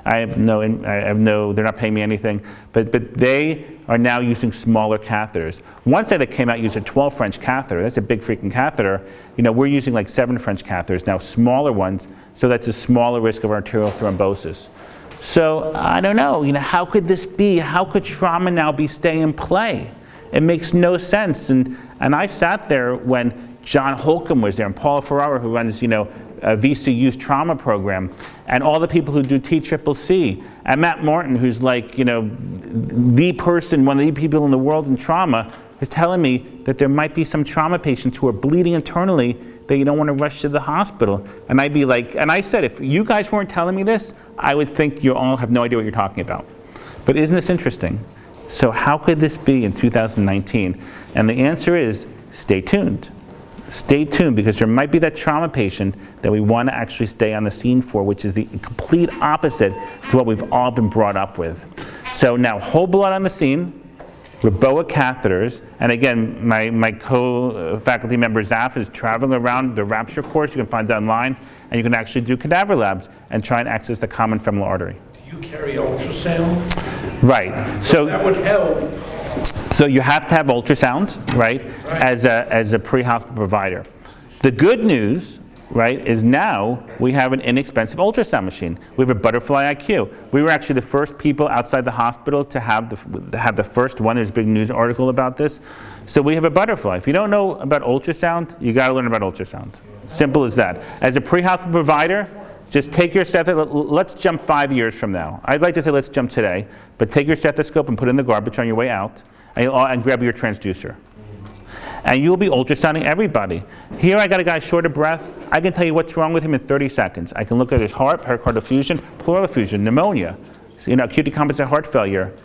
They're not paying me anything, but they are now using smaller catheters. One study that came out used a 12 French catheter. That's a big freaking catheter. We're using like 7 French catheters now, smaller ones, so that's a smaller risk of arterial thrombosis. So I don't know, how could this be? How could trauma now be stay in play? It makes no sense. And I sat there when John Holcomb was there, and Paula Ferrara, who runs, a VCU's trauma program, and all the people who do TCCC, and Matt Martin, who's like, the person, one of the people in the world in trauma, is telling me that there might be some trauma patients who are bleeding internally that you don't want to rush to the hospital. And I'd be like, and I said, if you guys weren't telling me this, I would think you all have no idea what you're talking about. But isn't this interesting? So how could this be in 2019? And the answer is, stay tuned. Stay tuned, because there might be that trauma patient that we want to actually stay on the scene for, which is the complete opposite to what we've all been brought up with. So now, whole blood on the scene, Reboa catheters, and again, my co-faculty member Zaf is traveling around the Rapture course. You can find that online, and you can actually do cadaver labs and try and access the common femoral artery. Do you carry ultrasound? Right. So that would help. So you have to have ultrasound, right, as a pre-hospital provider. The good news, right, is now we have an inexpensive ultrasound machine. We have a Butterfly IQ. We were actually the first people outside the hospital to have the first one. There's a big news article about this. So we have a Butterfly. If you don't know about ultrasound, you got to learn about ultrasound. Simple as that. As a pre-hospital provider, just take your stethoscope. Let's jump 5 years from now. I'd like to say let's jump today, but take your stethoscope and put it in the garbage on your way out, and grab your transducer. And you'll be ultrasounding everybody. Here I got a guy short of breath. I can tell you what's wrong with him in 30 seconds. I can look at his heart, pericardial effusion, pleural effusion, pneumonia, acute decompensated heart failure.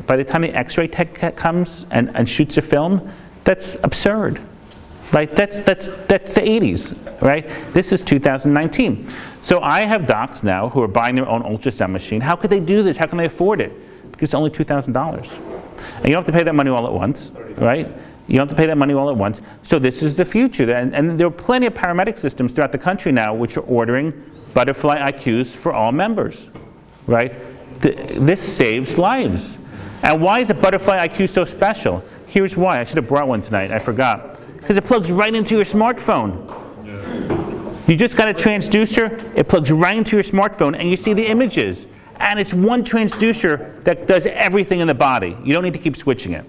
By the time the X-ray tech comes and shoots a film, that's absurd, right? That's the 80s, right? This is 2019. So I have docs now who are buying their own ultrasound machine. How could they do this? How can they afford it? Because it's only $2,000. And you don't have to pay that money all at once, right? You don't have to pay that money all at once. So this is the future. And there are plenty of paramedic systems throughout the country now which are ordering Butterfly IQs for all members, right? This saves lives. And why is the Butterfly IQ so special? Here's why. I should have brought one tonight. I forgot. Because it plugs right into your smartphone. You just got a transducer. It plugs right into your smartphone, and you see the images. And it's one transducer that does everything in the body. You don't need to keep switching it.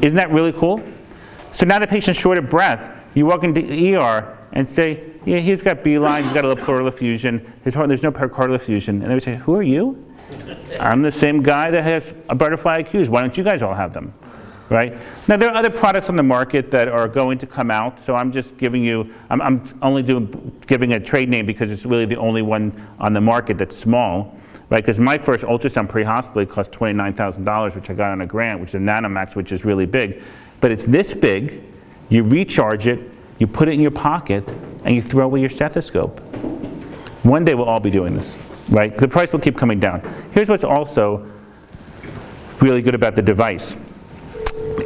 Isn't that really cool? So now the patient's short of breath, you walk into the ER and say, yeah, he's got B-line, he's got a little pleural effusion, his heart, there's no pericardial effusion. And they would say, who are you? I'm the same guy that has a Butterfly IQs. Why don't you guys all have them? Right? Now there are other products on the market that are going to come out, so I'm just giving you, I'm only giving a trade name because it's really the only one on the market that's small. Right, because my first ultrasound pre-hospital cost $29,000, which I got on a grant, which is a Nanomax, which is really big. But it's this big, you recharge it, you put it in your pocket, and you throw away your stethoscope. One day we'll all be doing this, right? The price will keep coming down. Here's what's also really good about the device.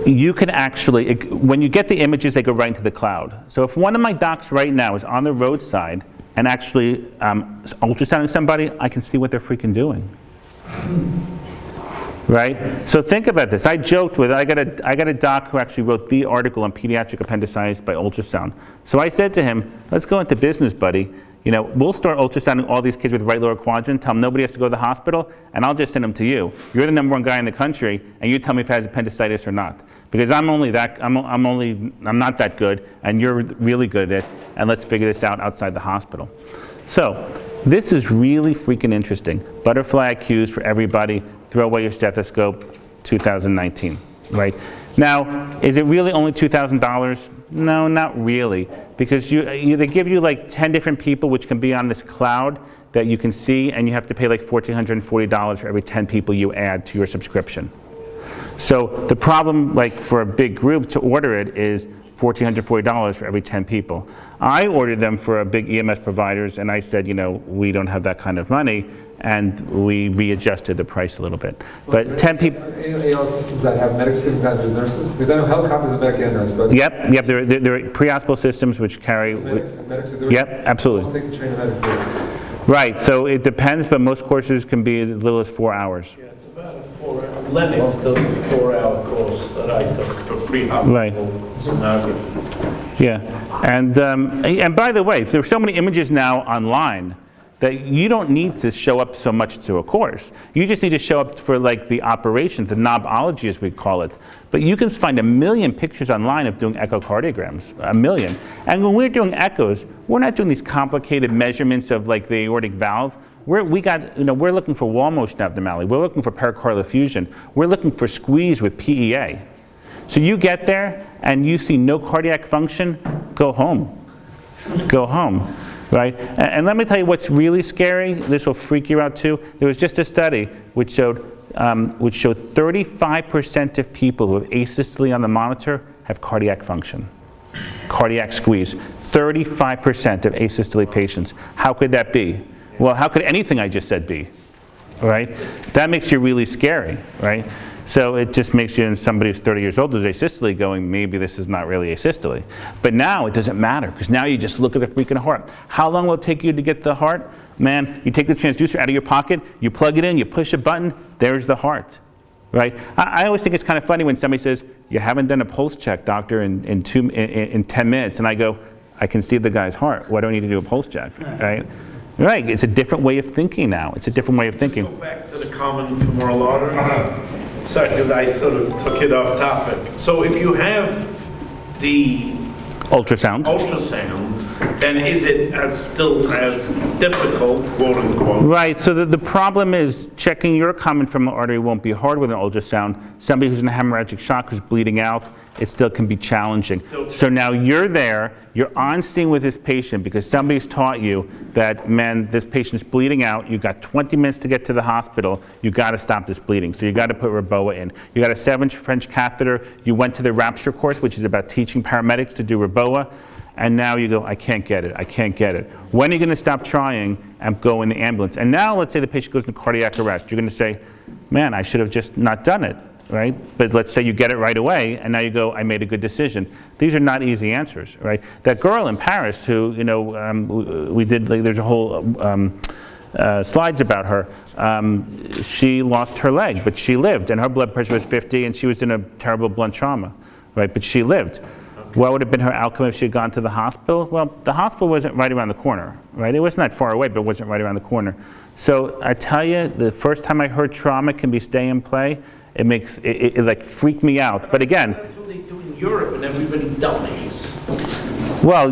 You can actually, when you get the images, they go right into the cloud. So if one of my docs right now is on the roadside and actually ultrasounding somebody, I can see what they're freaking doing. Right? So think about this. I joked with, I got a doc who actually wrote the article on pediatric appendicitis by ultrasound. So I said to him, let's go into business, buddy. we'll start ultrasounding all these kids with right lower quadrant, tell them nobody has to go to the hospital, and I'll just send them to you. You're the #1 guy in the country, and you tell me if it has appendicitis or not. Because I'm not that good, and you're really good at it, and let's figure this out outside the hospital. So, this is really freaking interesting. Butterfly IQs for everybody, throw away your stethoscope, 2019, right? Now, is it really only $2,000? No, not really, because they give you like 10 different people which can be on this cloud that you can see, and you have to pay like $1,440 for every 10 people you add to your subscription. So the problem, like for a big group to order it, is $1,440 for every 10 people. I ordered them for a big EMS providers, and I said, we don't have that kind of money, and we readjusted the price a little bit. But 10 people. AL systems that have medic student managers, nurses? Because I know helicopters are medic and nurse, but. Yep, they're pre-hospital systems which carry. Medics Yep, absolutely. I don't think the train a medic do. Right, so it depends, but most courses can be as little as 4 hours. Yeah, it's about a 4-hour. Lennox does a 4-hour course that I took for pre-hospital sonography. Yeah, and by the way, there's so many images now online that you don't need to show up so much to a course. You just need to show up for like the operations, the knobology as we call it. But you can find 1 million pictures online of doing echocardiograms, 1 million. And when we're doing echoes, we're not doing these complicated measurements of like the aortic valve. We're looking for wall motion abnormality. We're looking for pericardial effusion. We're looking for squeeze with PEA. So you get there and you see no cardiac function, go home. Go home. Right? And let me tell you what's really scary. This will freak you out too. There was just a study which showed 35% of people who have asystole on the monitor have cardiac function, cardiac squeeze. 35% of asystole patients. How could that be? Well, how could anything I just said be? Right? That makes you really scary, right? So it just makes you, and somebody who's 30 years old who's asystole going, maybe this is not really asystole. But now it doesn't matter, because now you just look at the freaking heart. How long will it take you to get the heart? Man, you take the transducer out of your pocket, you plug it in, you push a button, there's the heart, right? I always think it's kind of funny when somebody says, you haven't done a pulse check, doctor, in 10 minutes. And I go, I can see the guy's heart. Why do I need to do a pulse check, right? Right, it's a different way of thinking now. It's a different way of thinking. Let's go back to the common femoral artery. Sorry, because I sort of took it off topic. So if you have the ultrasound, then is it still as difficult, quote unquote? Right, so the problem is checking your common femoral artery won't be hard with an ultrasound. Somebody who's in a hemorrhagic shock, who's bleeding out, it still can be challenging. So now you're there, you're on scene with this patient because somebody's taught you that, man, this patient's bleeding out, you've got 20 minutes to get to the hospital, you gotta stop this bleeding. So you gotta put Reboa in. You got a 7-inch French catheter, you went to the Rapture course, which is about teaching paramedics to do Reboa, and now you go, I can't get it. When are you gonna stop trying and go in the ambulance? And now let's say the patient goes into cardiac arrest. You're gonna say, man, I should have just not done it. Right? But let's say you get it right away, and now you go, I made a good decision. These are not easy answers, right? That girl in Paris who, we did, like, there's a whole slides about her. She lost her leg, but she lived, and her blood pressure was 50, and she was in a terrible blunt trauma, right? But she lived. What would have been her outcome if she had gone to the hospital? Well, the hospital wasn't right around the corner, right? It wasn't that far away, but it wasn't right around the corner. So I tell you, the first time I heard trauma can be stay and play, it like freaked me out. But again, that's what they do in Europe, and everybody dies. Well,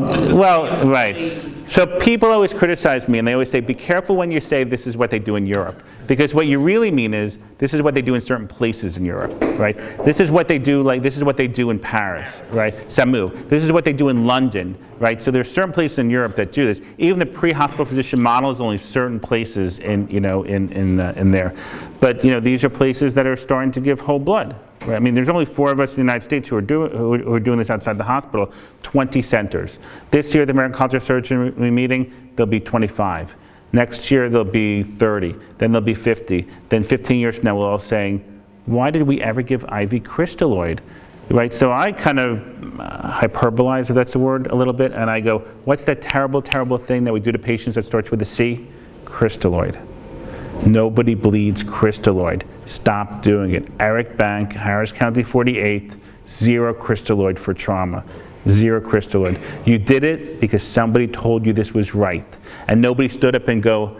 right. So people always criticize me, and they always say, be careful when you say this is what they do in Europe. Because what you really mean is, this is what they do in certain places in Europe, right? This is what they do, this is what they do in Paris, right? CME. This is what they do in London, right? So there's certain places in Europe that do this. Even the pre-hospital physician model is only certain places in there. But, these are places that are starting to give whole blood. Right? I mean, there's only 4 of us in the United States who are doing this outside the hospital, 20 centers. This year, the American College of Surgery meeting, there'll be 25. Next year, there'll be 30. Then there'll be 50. Then 15 years from now, we're all saying, why did we ever give IV crystalloid? Right? So I kind of hyperbolize, if that's a word, a little bit, and I go, what's that terrible, terrible thing that we do to patients that starts with a C? Crystalloid. Nobody bleeds crystalloid. Stop doing it. Eric Bank, Harris County 48, 0 crystalloid for trauma. 0 crystalloid. You did it because somebody told you this was right. And nobody stood up and go,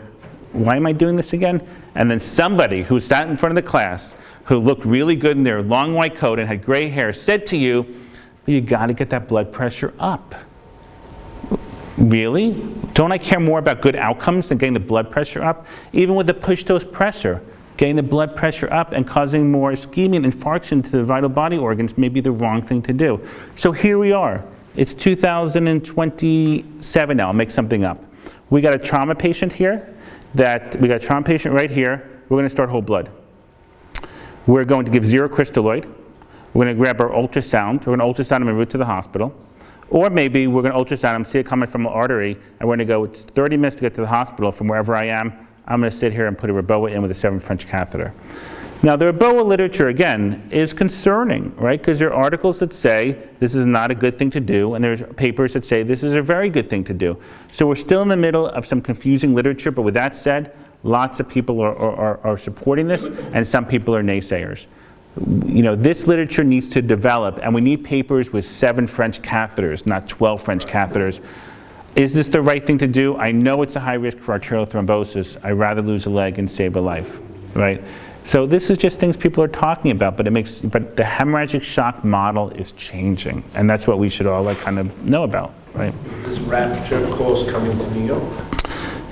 why am I doing this again? And then somebody who sat in front of the class, who looked really good in their long white coat and had gray hair, said to you, you got to get that blood pressure up. Really? Don't I care more about good outcomes than getting the blood pressure up? Even with the push-dose pressure, getting the blood pressure up and causing more ischemia and infarction to the vital body organs may be the wrong thing to do. So here we are. It's 2027 now. I'll make something up. We got a trauma patient here. We got a trauma patient right here. We're going to start whole blood. We're going to give 0 crystalloid. We're going to grab our ultrasound. We're going to ultrasound him en route to the hospital. Or maybe we're going to ultrasound him, see it coming from the artery, and we're going to go, it's 30 minutes to get to the hospital from wherever I am. I'm going to sit here and put a Reboa in with a 7 French catheter. Now, the Reboa literature, again, is concerning, right? Because there are articles that say this is not a good thing to do, and there's papers that say this is a very good thing to do. So we're still in the middle of some confusing literature, but with that said, lots of people are supporting this, and some people are naysayers. You know, this literature needs to develop, and we need papers with 7 French catheters, not 12 French catheters. Is this the right thing to do? I know it's a high risk for arterial thrombosis. I'd rather lose a leg and save a life, right? So this is just things people are talking about, but the hemorrhagic shock model is changing, and that's what we should all kind of know about, right? Is this Rapture course coming to New York?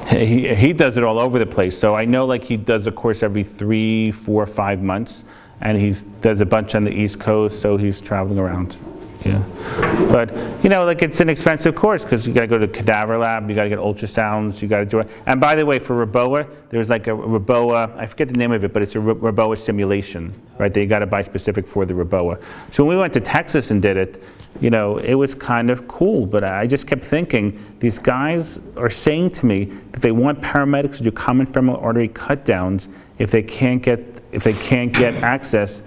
He does it all over the place. So I know he does a course every 3, 4, 5 months. And he does a bunch on the East Coast, so he's traveling around. Yeah. But, it's an expensive course because you got to go to cadaver lab, you got to get ultrasounds, you got to do it. And by the way, for Reboa, there's a Reboa, I forget the name of it, but it's a Reboa simulation, right? That you got to buy specific for the Reboa. So when we went to Texas and did it, it was kind of cool, but I just kept thinking, these guys are saying to me that they want paramedics to do common femoral artery cut downs if they can't get access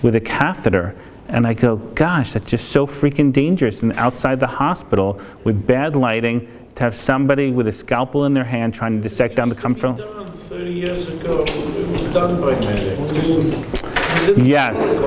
with a catheter. And I go, gosh, that's just so freaking dangerous. And outside the hospital with bad lighting, to have somebody with a scalpel in their hand trying to dissect down the come from. 30 years ago, it was done by medics. Yes.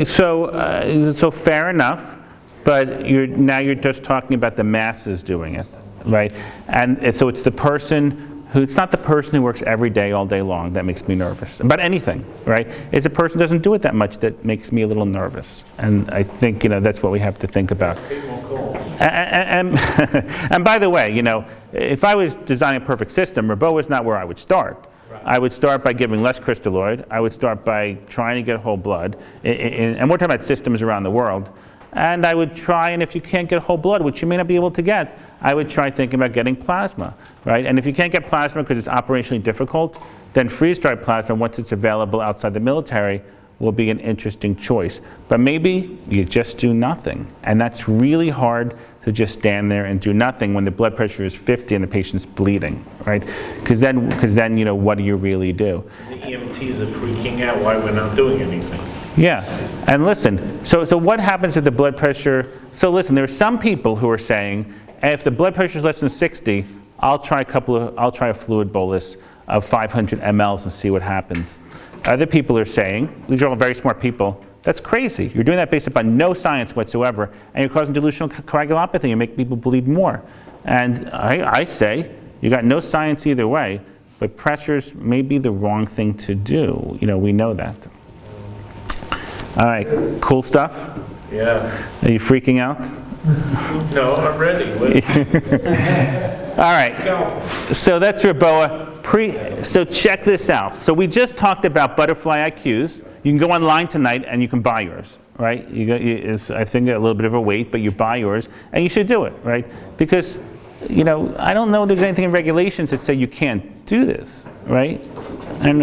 So fair enough, but now you're just talking about the masses doing it, right? And so it's the person it's not the person who works every day, all day long, that makes me nervous. About anything, right? It's a person who doesn't do it that much that makes me a little nervous. And I think, that's what we have to think about. And by the way, if I was designing a perfect system, Reboa is not where I would start. I would start by giving less crystalloid. I would start by trying to get whole blood. And we're talking about systems around the world. And I would try, and if you can't get whole blood, which you may not be able to get, I would try thinking about getting plasma, right? And if you can't get plasma because it's operationally difficult, then freeze-dried plasma, once it's available outside the military, will be an interesting choice. But maybe you just do nothing. And that's really hard to just stand there and do nothing when the blood pressure is 50 and the patient's bleeding, right? Because then, what do you really do? The EMTs are freaking out why we're not doing anything. Yeah, and listen, so what happens if the blood pressure, so listen, there are some people who are saying, if the blood pressure is less than 60, I'll try a fluid bolus of 500 mLs and see what happens. Other people are saying, these are all very smart people, that's crazy. You're doing that based upon no science whatsoever, and you're causing delusional coagulopathy, you make people bleed more. And I say, you got no science either way, but pressures may be the wrong thing to do. We know that. All right, cool stuff? Yeah. Are you freaking out? No, I'm ready. All right, so that's Reboa. So check this out. So we just talked about butterfly IQs. You can go online tonight and you can buy yours, right? I think a little bit of a wait, but you buy yours, and you should do it, right? Because, I don't know if there's anything in regulations that say you can't do this, right? And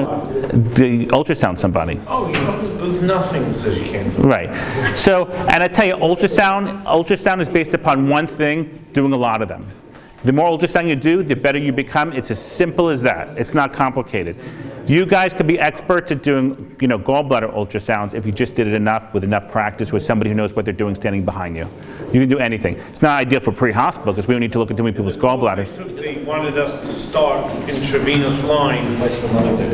the ultrasound somebody. Oh, there's nothing that says you can't do it. Right. So, and I tell you, ultrasound is based upon one thing, doing a lot of them. The more ultrasound you do, the better you become. It's as simple as that. It's not complicated. You guys could be experts at doing, gallbladder ultrasounds if you just did it enough with enough practice with somebody who knows what they're doing standing behind you. You can do anything. It's not ideal for pre-hospital because we don't need to look at too many people's gallbladders. They wanted us to start intravenous lines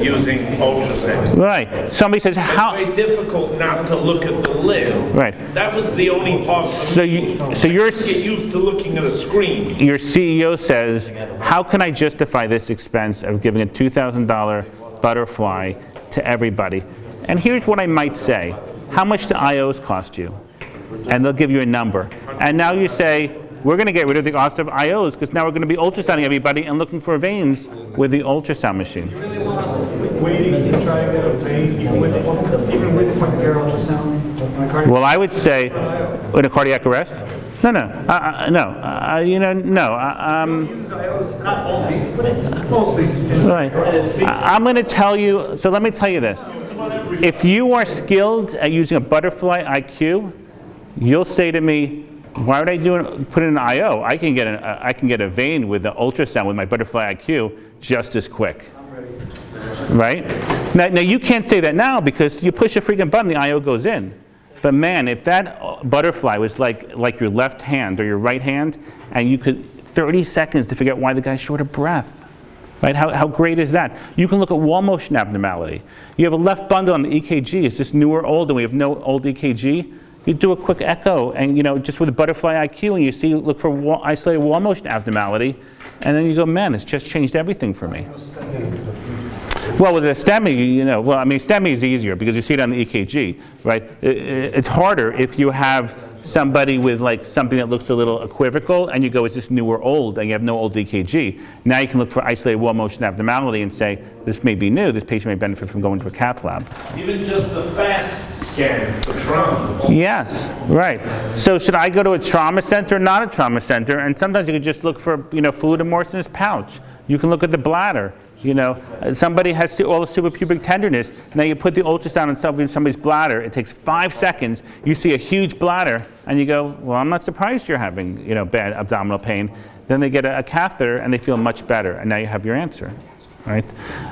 using ultrasound. Right. Somebody says, It's how? very difficult not to look at the lid. Right. That was the only part. So you're Get used to looking at a screen. your CEO says, how can I justify this expense of giving a $2,000 butterfly to everybody? And here's what I might say. How much do IOs cost you? And they'll give you a number. And now you say, we're going to get rid of the cost of IOs because now we're going to be ultrasounding everybody and looking for veins with the ultrasound machine. Waiting to try and get a vein, even with point-of-care ultrasound? Well, I would say, in a cardiac arrest? No. Right. I'm going to tell you, so let me tell you this. If you are skilled at using a butterfly IQ, you'll say to me, why would I put in an IO? I can get a vein with the ultrasound with my butterfly IQ just as quick. Right? Now you can't say that now because you push a freaking button, the IO goes in. But man, if that butterfly was like your left hand or your right hand, and you could 30 seconds to figure out why the guy's short of breath, right? How great is that? You can look at wall motion abnormality. You have a left bundle on the EKG. Is this new or old? And we have no old EKG. You do a quick echo, and just with a butterfly IQ, and you look for isolated wall motion abnormality, and then you go, man, it's just changed everything for me. Well, with a STEMI, STEMI is easier because you see it on the EKG, right? It's harder if you have somebody with something that looks a little equivocal and you go, is this new or old? And you have no old EKG. Now you can look for isolated wall motion abnormality and say, this may be new, this patient may benefit from going to a cath lab. Even just the fast scan for trauma. Yes, right. So should I go to a trauma center or not a trauma center? And sometimes you can just look for, fluid amorphous in his pouch. You can look at the bladder. Somebody has all the suprapubic tenderness. Now you put the ultrasound on somebody's bladder. It takes 5 seconds. You see a huge bladder, and you go, well, I'm not surprised you're having, bad abdominal pain. Then they get a catheter, and they feel much better, and now you have your answer, right?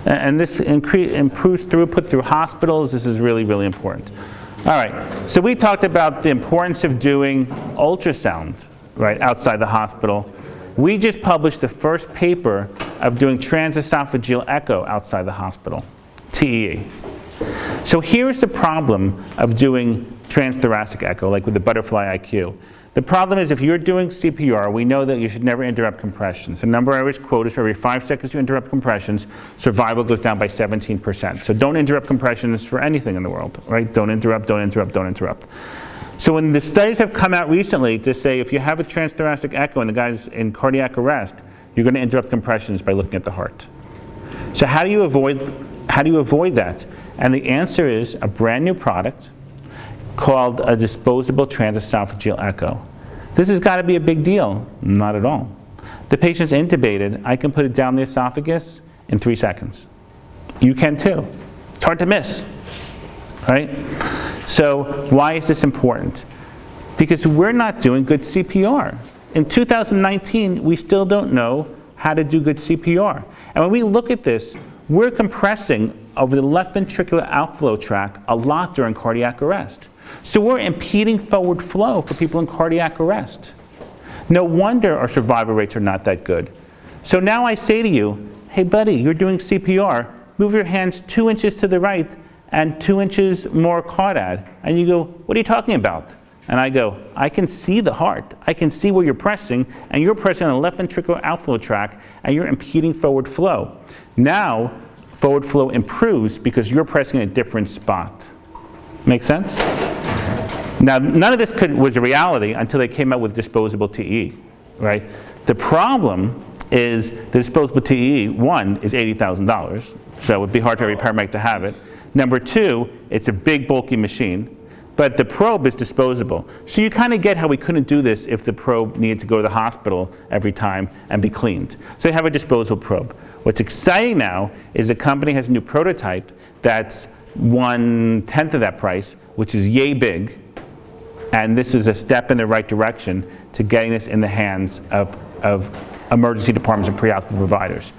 And this improves throughput through hospitals. This is really, really important. All right. So we talked about the importance of doing ultrasound, right, outside the hospital. We just published the first paper of doing transesophageal echo outside the hospital, TEE. So here's the problem of doing transthoracic echo, like with the butterfly IQ. The problem is if you're doing CPR, we know that you should never interrupt compressions. The number I always quote is for every 5 seconds you interrupt compressions, survival goes down by 17%. So don't interrupt compressions for anything in the world, right? Don't interrupt. So when the studies have come out recently to say if you have a transthoracic echo and the guy's in cardiac arrest, you're going to interrupt compressions by looking at the heart. So how do you avoid that? And the answer is a brand new product called a disposable transesophageal echo. This has got to be a big deal. Not at all. The patient's intubated. I can put it down the esophagus in 3 seconds. You can too. It's hard to miss, right? So why is this important? Because we're not doing good CPR. In 2019, we still don't know how to do good CPR. And when we look at this, we're compressing over the left ventricular outflow tract a lot during cardiac arrest. So we're impeding forward flow for people in cardiac arrest. No wonder our survival rates are not that good. So now I say to you, hey buddy, you're doing CPR, move your hands 2 inches to the right and 2 inches more caudad. And you go, what are you talking about? And I go, I can see the heart. I can see where you're pressing, and you're pressing on the left ventricular outflow tract, and you're impeding forward flow. Now, forward flow improves because you're pressing in a different spot. Make sense? Now, none of this was a reality until they came out with disposable TE, right? The problem is the disposable TE, one, is $80,000, so it would be hard for every paramedic to have it. Number two, it's a big, bulky machine, but the probe is disposable. So you kind of get how we couldn't do this if the probe needed to go to the hospital every time and be cleaned. So you have a disposable probe. What's exciting now is the company has a new prototype that's 1/10 of that price, which is yay big, and this is a step in the right direction to getting this in the hands of emergency departments and pre-hospital providers.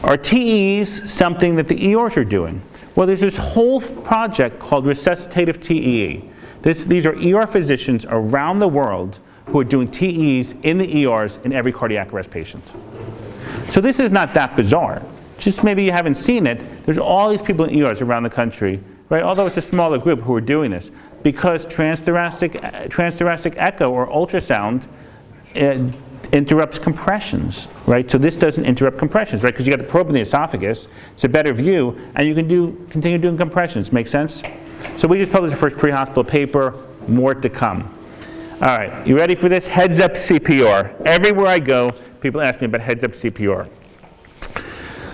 Are TEs something that the ERs are doing? Well, there's this whole project called resuscitative TEE. These are ER physicians around the world who are doing TEs in the ERs in every cardiac arrest patient. So this is not that bizarre. Just maybe you haven't seen it. There's all these people in ERs around the country, right? Although it's a smaller group who are doing this, because transthoracic echo or ultrasound interrupts compressions, right? So this doesn't interrupt compressions, right? Because you got the probe in the esophagus, it's a better view, and you can continue doing compressions. Make sense? So we just published the first pre-hospital paper, more to come. All right, you ready for this? Heads up CPR. Everywhere I go, people ask me about heads up CPR.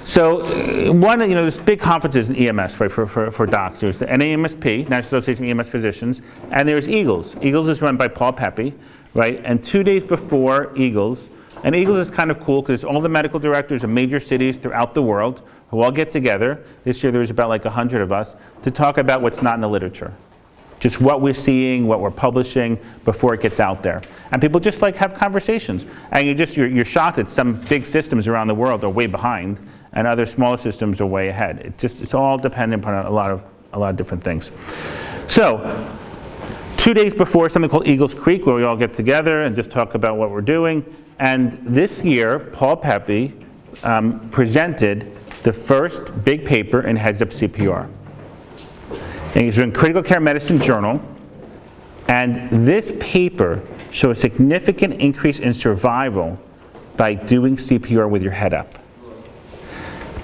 So there's big conferences in EMS, right, for docs. There's the NAMSP, National Association of EMS Physicians, and there's Eagles. Eagles is run by Paul Pepe, right? And 2 days before Eagles, and Eagles is kind of cool because all the medical directors of major cities throughout the world who all get together. This year there was about like 100 of us to talk about what's not in the literature. Just what we're seeing, what we're publishing before it gets out there. And people just like have conversations. And you're shocked that some big systems around the world are way behind and other smaller systems are way ahead. It's all dependent upon a lot of different things. So 2 days before, something called Eagles Creek, where we all get together and just talk about what we're doing. And this year, Paul Pepe presented the first big paper in Heads Up CPR. And he's in Critical Care Medicine Journal. And this paper showed a significant increase in survival by doing CPR with your head up.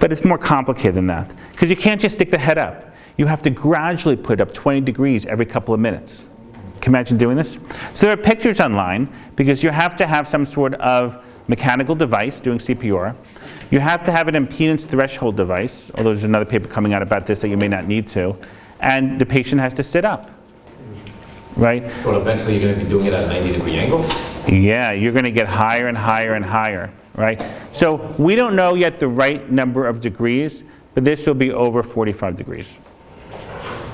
But it's more complicated than that, because you can't just stick the head up. You have to gradually put it up 20 degrees every couple of minutes. Can you imagine doing this? So there are pictures online, because you have to have some sort of mechanical device doing CPR. You have to have an impedance threshold device, although there's another paper coming out about this that you may not need to. And the patient has to sit up, right? So eventually you're going to be doing it at a 90-degree angle? Yeah, you're going to get higher and higher and higher, right? So we don't know yet the right number of degrees, but this will be over 45 degrees,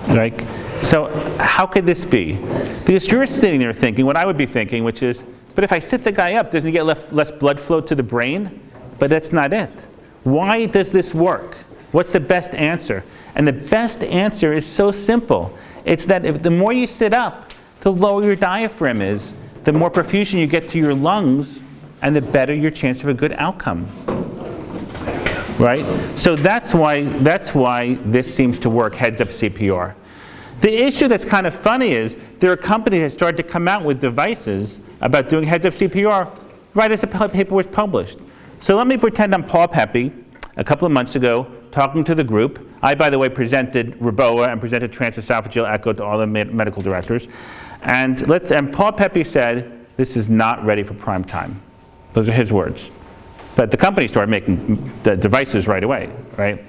right? So how could this be? Because you're sitting there thinking what I would be thinking, which is, but if I sit the guy up, doesn't he get less blood flow to the brain? But that's not it. Why does this work? What's the best answer? And the best answer is so simple. It's that if the more you sit up, the lower your diaphragm is, the more perfusion you get to your lungs, and the better your chance of a good outcome. Right? So that's why this seems to work, Heads Up CPR. The issue that's kind of funny is there are companies that started to come out with devices about doing Heads Up CPR right as the paper was published. So let me pretend I'm Paul Pepe a couple of months ago talking to the group. I, by the way, presented Reboa and presented transesophageal echo to all the medical directors. And Paul Pepe said, this is not ready for prime time. Those are his words. But the company started making the devices right away, right?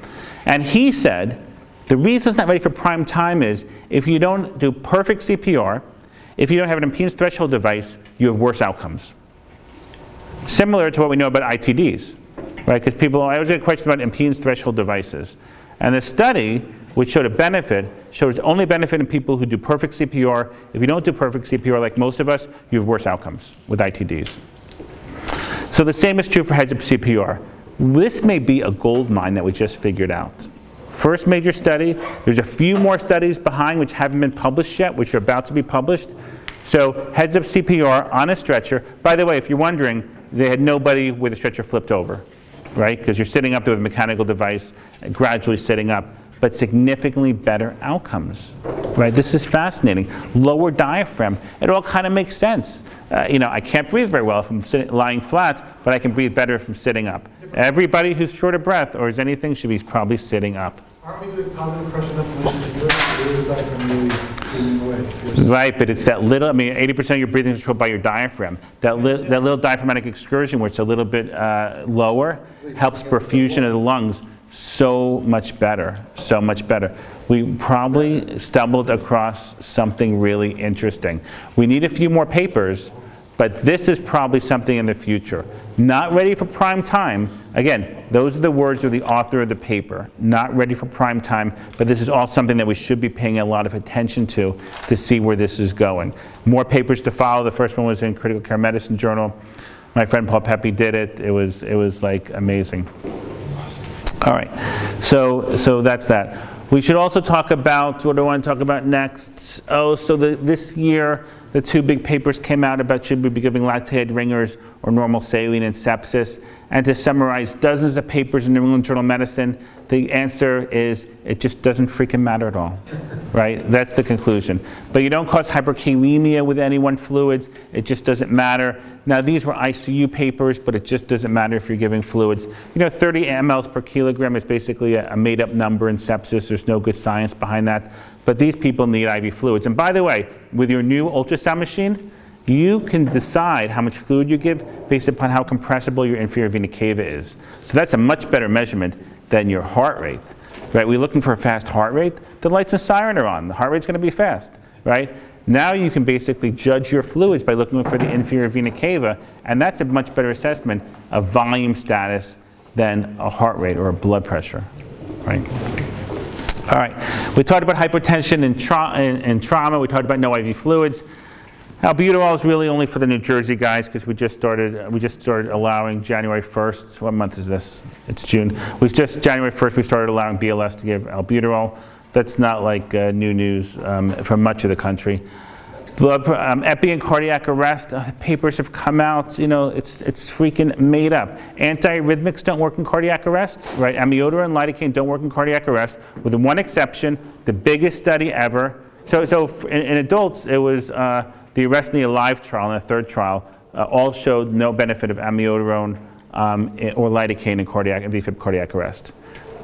And he said, the reason it's not ready for prime time is if you don't do perfect CPR, if you don't have an impedance threshold device, you have worse outcomes. Similar to what we know about ITDs, right? Because I always get questions about impedance threshold devices. And the study, which showed a benefit, shows only benefit in people who do perfect CPR. If you don't do perfect CPR, like most of us, you have worse outcomes with ITDs. So the same is true for Heads Up CPR. This may be a gold mine that we just figured out. First major study, there's a few more studies behind which haven't been published yet, which are about to be published. So Heads Up CPR on a stretcher. By the way, if you're wondering, they had nobody with a stretcher flipped over, right? Because you're sitting up there with a mechanical device, gradually sitting up, but significantly better outcomes, right? This is fascinating. Lower diaphragm, it all kind of makes sense. I can't breathe very well if I'm lying flat, but I can breathe better if I'm sitting up. Everybody who's short of breath or is anything should be probably sitting up. Aren't we doing positive pressure ventilation? You're diaphragm really moving away. Right, but it's that little, 80% of your breathing is controlled by your diaphragm. That little diaphragmatic excursion where it's a little bit lower helps perfusion of the lungs so much better, so much better. We probably stumbled across something really interesting. We need a few more papers, but this is probably something in the future. Not ready for prime time. Again, those are the words of the author of the paper. Not ready for prime time, but this is all something that we should be paying a lot of attention to see where this is going. More papers to follow. The first one was in Critical Care Medicine Journal. My friend Paul Pepe did it. It was like amazing. All right, so that's that. We should also talk about, what do I want to talk about next? Oh, so this year, the two big papers came out about should we be giving lactated ringers or normal saline in sepsis. And to summarize dozens of papers in New England Journal of Medicine, the answer is it just doesn't freaking matter at all, right? That's the conclusion. But you don't cause hyperkalemia with any one fluids. It just doesn't matter. Now, these were ICU papers, but it just doesn't matter if you're giving fluids. 30 mLs per kilogram is basically a made-up number in sepsis. There's no good science behind that. But these people need IV fluids. And by the way, with your new ultrasound machine, you can decide how much fluid you give based upon how compressible your inferior vena cava is. So that's a much better measurement than your heart rate, right? We're looking for a fast heart rate. The lights and siren are on. The heart rate's going to be fast, right? Now you can basically judge your fluids by looking for the inferior vena cava, and that's a much better assessment of volume status than a heart rate or a blood pressure, right? All right, we talked about hypertension and trauma. We talked about no IV fluids. Albuterol is really only for the New Jersey guys because we just started allowing January 1st. What month is this? It's June. January 1st we started allowing BLS to give albuterol. That's not like new news from much of the country. Epi and cardiac arrest, papers have come out, it's freaking made up. Antiarrhythmics don't work in cardiac arrest, right? Amiodarone and lidocaine don't work in cardiac arrest, with one exception, the biggest study ever. So in adults, it was the Arrest in the Alive trial and the third trial, all showed no benefit of amiodarone or lidocaine in VFib cardiac arrest.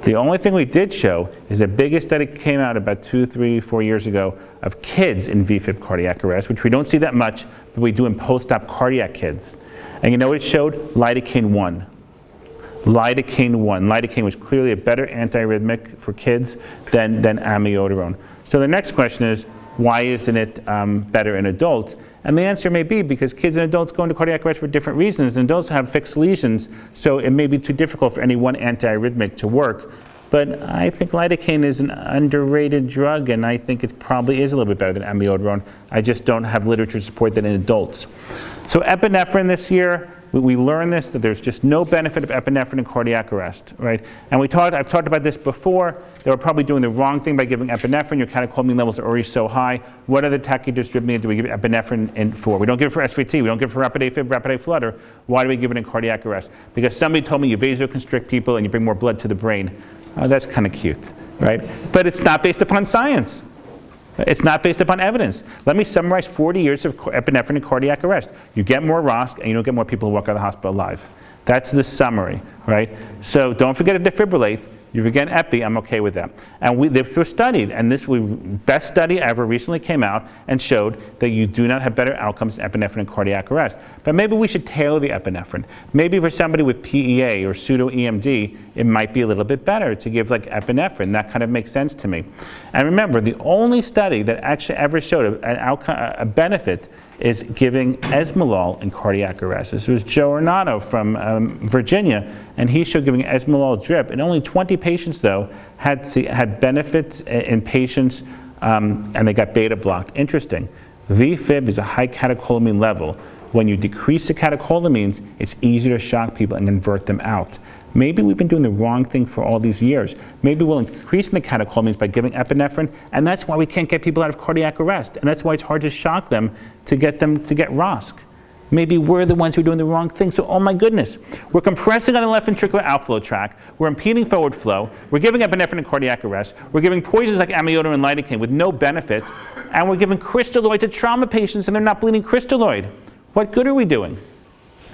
The only thing we did show is the biggest study came out about 2, 3, 4 years ago of kids in VFib cardiac arrest, which we don't see that much, but we do in post-op cardiac kids. And you know what it showed? Lidocaine 1. Lidocaine 1. Lidocaine was clearly a better antiarrhythmic for kids than amiodarone. So the next question is, why isn't it better in adults? And the answer may be because kids and adults go into cardiac arrest for different reasons, and adults have fixed lesions, so it may be too difficult for any one antiarrhythmic to work. But I think lidocaine is an underrated drug, and I think it probably is a little bit better than amiodarone. I just don't have literature to support that in adults. So epinephrine this year, we learned this, that there's just no benefit of epinephrine in cardiac arrest, right? And I've talked about this before. They were probably doing the wrong thing by giving epinephrine. Your catecholamine levels are already so high. What other tachydystrhytmia do we give epinephrine for? We don't give it for SVT. We don't give it for rapid AFib, rapid A flutter. Why do we give it in cardiac arrest? Because somebody told me you vasoconstrict people and you bring more blood to the brain. Oh, that's kind of cute, right? But it's not based upon science. It's not based upon evidence. Let me summarize 40 years of epinephrine in cardiac arrest. You get more ROSC, and you don't get more people who walk out of the hospital alive. That's the summary, right? So don't forget to defibrillate. You forget epi, I'm okay with that. And this was studied, and best study ever recently came out and showed that you do not have better outcomes in epinephrine in cardiac arrest. But maybe we should tailor the epinephrine. Maybe for somebody with PEA or pseudo-EMD, it might be a little bit better to give like epinephrine. That kind of makes sense to me. And remember, the only study that actually ever showed a benefit is giving esmolol in cardiac arrest. This was Joe Ornato from Virginia, and he showed giving esmolol drip. And only 20 patients, though, had benefits in patients, and they got beta blocked. Interesting. VFib is a high catecholamine level. When you decrease the catecholamines, it's easier to shock people and convert them out. Maybe we've been doing the wrong thing for all these years. Maybe we'll increase the catecholamines by giving epinephrine, and that's why we can't get people out of cardiac arrest, and that's why it's hard to shock them to get ROSC. Maybe we're the ones who are doing the wrong thing. So, oh my goodness, we're compressing on the left ventricular outflow tract, we're impeding forward flow, we're giving epinephrine in cardiac arrest, we're giving poisons like amiodarone and lidocaine with no benefit, and we're giving crystalloid to trauma patients and they're not bleeding crystalloid. What good are we doing?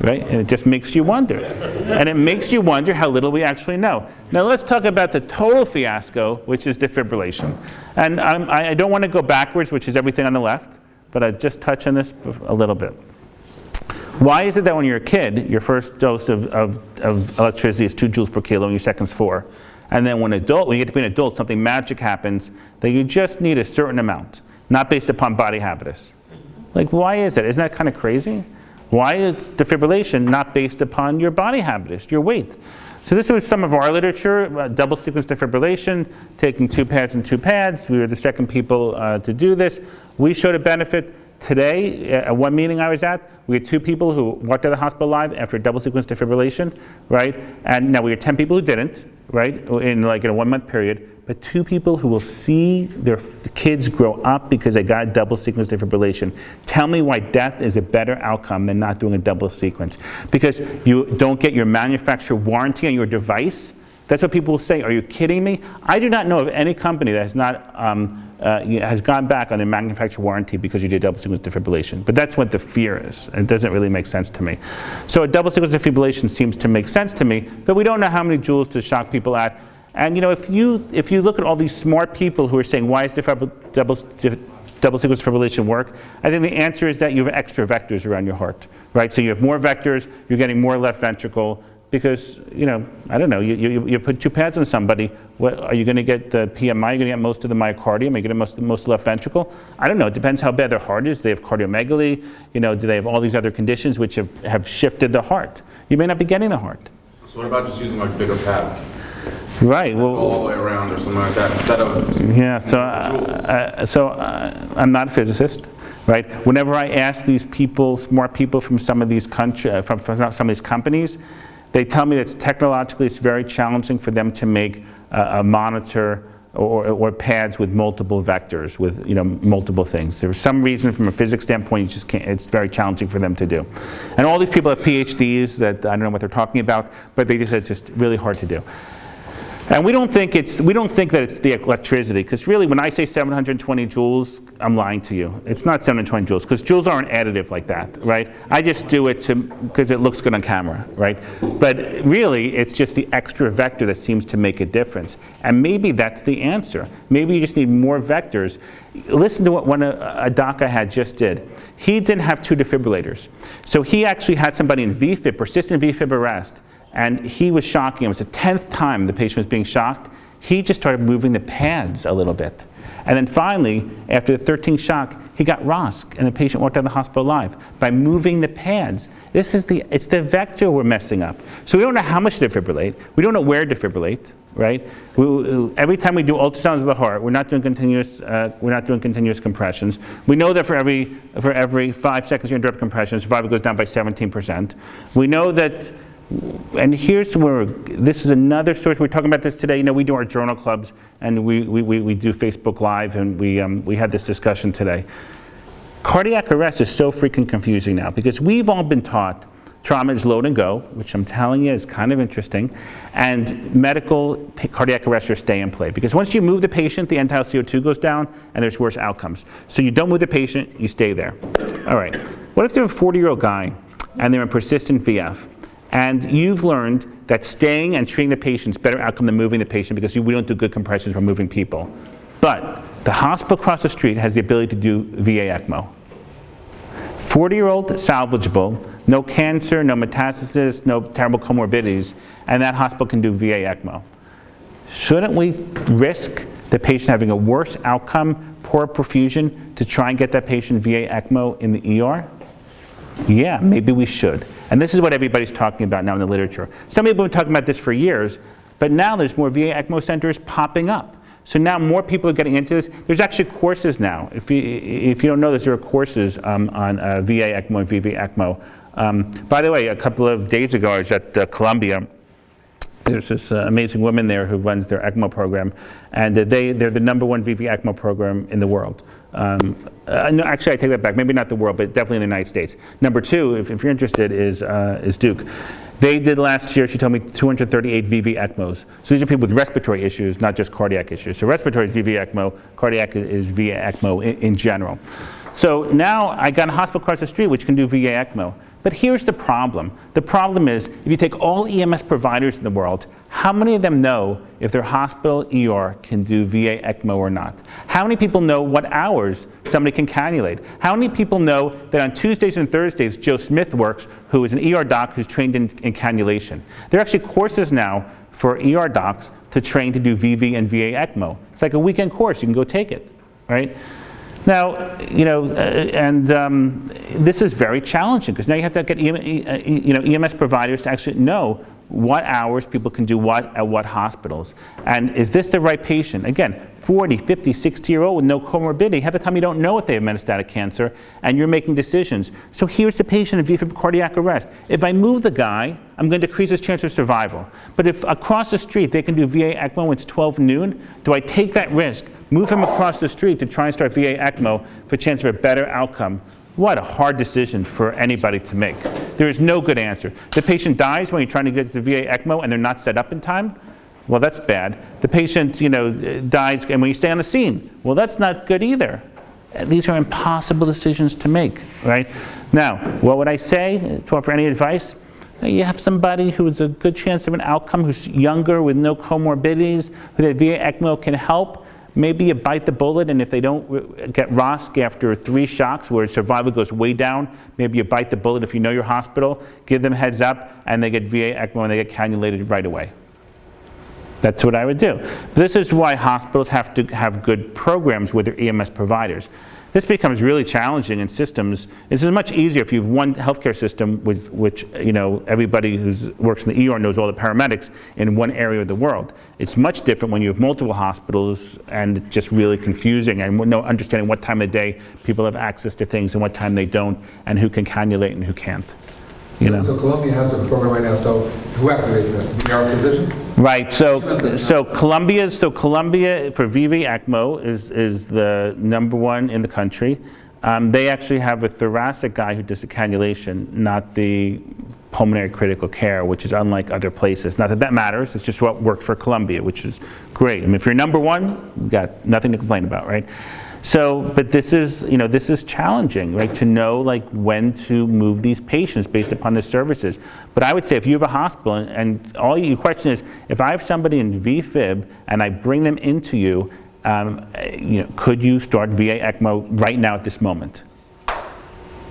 Right? And it just makes you wonder. And it makes you wonder how little we actually know. Now let's talk about the total fiasco, which is defibrillation. And I don't want to go backwards, which is everything on the left, but I'll just touch on this a little bit. Why is it that when you're a kid, your first dose of electricity is 2 joules per kilo and your second's 4? And then when you get to be an adult, something magic happens that you just need a certain amount, not based upon body habitus. Like, why is that? Isn't that kind of crazy? Why is defibrillation not based upon your body habitus, your weight? So this was some of our literature, double sequence defibrillation, taking 2 pads and 2 pads. We were the second people to do this. We showed a benefit. Today, at one meeting I was at, we had 2 people who walked out of the hospital alive after a double sequence defibrillation, right? And now we had 10 people who didn't. right, in a 1 month period, but 2 people who will see their kids grow up because they got a double sequence defibrillation. Tell me why death is a better outcome than not doing a double sequence. Because you don't get your manufacturer warranty on your device. That's what people will say. Are you kidding me? I do not know of any company that has not has gone back on their manufacturer warranty because you did double sequence defibrillation. But that's what the fear is. It doesn't really make sense to me. So a double sequence defibrillation seems to make sense to me, but we don't know how many joules to shock people at. And if you look at all these smart people who are saying, why is double sequence defibrillation work? I think the answer is that you have extra vectors around your heart, right? So you have more vectors, you're getting more left ventricle, because, I don't know, you put 2 pads on somebody, are you going to get the PMI? Are you going to get most of the myocardium? Are you going to get most of the left ventricle? I don't know. It depends how bad their heart is. Do they have cardiomegaly? Do they have all these other conditions which have shifted the heart? You may not be getting the heart. So what about just using bigger pads? Right. Well, all the way around or something like that instead of... Yeah, so I'm not a physicist. Right? Whenever I ask these people, smart people from some of these from some of these companies, they tell me that technologically it's very challenging for them to make a monitor or pads with multiple vectors, with multiple things. There's some reason from a physics standpoint, you just can't, it's very challenging for them to do. And all these people have PhDs that I don't know what they're talking about, but they just said it's just really hard to do. And we don't think that it's the electricity, because really when I say 720 joules, I'm lying to you. It's not 720 joules, because joules aren't additive like that, right? I just do it because it looks good on camera, right? But really, it's just the extra vector that seems to make a difference. And maybe that's the answer. Maybe you just need more vectors. Listen to what a doc I had just did. He didn't have 2 defibrillators. So he actually had somebody in VFib, persistent VFib arrest, and he was shocking. It was the 10th time the patient was being shocked. He just started moving the pads a little bit. And then finally, after the 13th shock, he got ROSC, and the patient walked out of the hospital alive by moving the pads. It's the vector we're messing up. So we don't know how much to defibrillate. We don't know where to defibrillate, right? Every time we do ultrasounds of the heart, we're not doing continuous compressions. We know that for every 5 seconds you interrupt compression, survival goes down by 17%. We know that. And here's where, this is another source, we're talking about this today, we do our journal clubs and we do Facebook Live, and we had this discussion today. Cardiac arrest is so freaking confusing now, because we've all been taught trauma is load and go, which I'm telling you is kind of interesting, and medical cardiac arrest are stay and play, because once you move the patient, the end-tidal CO2 goes down and there's worse outcomes. So you don't move the patient, you stay there. All right, what if they're a 40-year-old guy and they're in persistent VF? And you've learned that staying and treating the patient is better outcome than moving the patient, because we don't do good compressions when moving people. But the hospital across the street has the ability to do VA ECMO. 40-year-old salvageable, no cancer, no metastasis, no terrible comorbidities, and that hospital can do VA ECMO. Shouldn't we risk the patient having a worse outcome, poor perfusion, to try and get that patient VA ECMO in the ER? Yeah, maybe we should. And this is what everybody's talking about now in the literature. Some people have been talking about this for years, but now there's more VA ECMO centers popping up. So now more people are getting into this. There's actually courses now. If you don't know this, there are courses on VA ECMO and VV ECMO. By the way, a couple of days ago, I was at Columbia. There's this amazing woman there who runs their ECMO program, and they're the #1 VV ECMO program in the world. No, actually, I take that back. Maybe not the world, but definitely in the United States. #2, if you're interested, is Duke. They did last year, she told me, 238 VV ECMOs. So these are people with respiratory issues, not just cardiac issues. So respiratory is VV ECMO, cardiac is VA ECMO in general. So now I got a hospital across the street which can do VA ECMO. But here's the problem. The problem is, if you take all EMS providers in the world, how many of them know if their hospital ER can do VA ECMO or not? How many people know what hours somebody can cannulate? How many people know that on Tuesdays and Thursdays, Joe Smith works, who is an ER doc who's trained in cannulation? There are actually courses now for ER docs to train to do VV and VA ECMO. It's like a weekend course, you can go take it, right? Now, this is very challenging, because now you have to get EMS providers to actually know what hours people can do what at what hospitals. And is this the right patient? Again, 40, 50, 60-year-old with no comorbidity, half the time you don't know if they have metastatic cancer, and you're making decisions. So here's the patient in VFib cardiac arrest. If I move the guy, I'm going to decrease his chance of survival. But if across the street they can do VA ECMO when it's 12 noon, do I take that risk, move him across the street to try and start VA ECMO for a chance of a better outcome? What a hard decision for anybody to make. There is no good answer. The patient dies when you're trying to get to VA ECMO and they're not set up in time. Well, that's bad. The patient, dies and when you stay on the scene. Well, that's not good either. These are impossible decisions to make, right? Now, what would I say to offer any advice? You have somebody who has a good chance of an outcome, who's younger with no comorbidities, who the VA ECMO can help. Maybe you bite the bullet, and if they don't get ROSC after 3 shocks where survival goes way down, maybe you bite the bullet if you know your hospital, give them a heads up, and they get VA ECMO and they get cannulated right away. That's what I would do. This is why hospitals have to have good programs with their EMS providers. This becomes really challenging in systems. This is much easier if you have one healthcare system with which everybody who works in the ER knows all the paramedics in one area of the world. It's much different when you have multiple hospitals, and it's just really confusing and no understanding what time of day people have access to things and what time they don't, and who can cannulate and who can't. So Columbia has a program right now, so who activates that? The ER physician? Right, so Columbia for VV ECMO is the #1 in the country. They actually have a thoracic guy who does the cannulation, not the pulmonary critical care, which is unlike other places. Not that that matters, it's just what worked for Columbia, which is great. I mean, if you're #1, you've got nothing to complain about, right? So, but this is challenging, right? To know when to move these patients based upon the services. But I would say if you have a hospital and all your question is, if I have somebody in VFib and I bring them into you, could you start VA ECMO right now at this moment?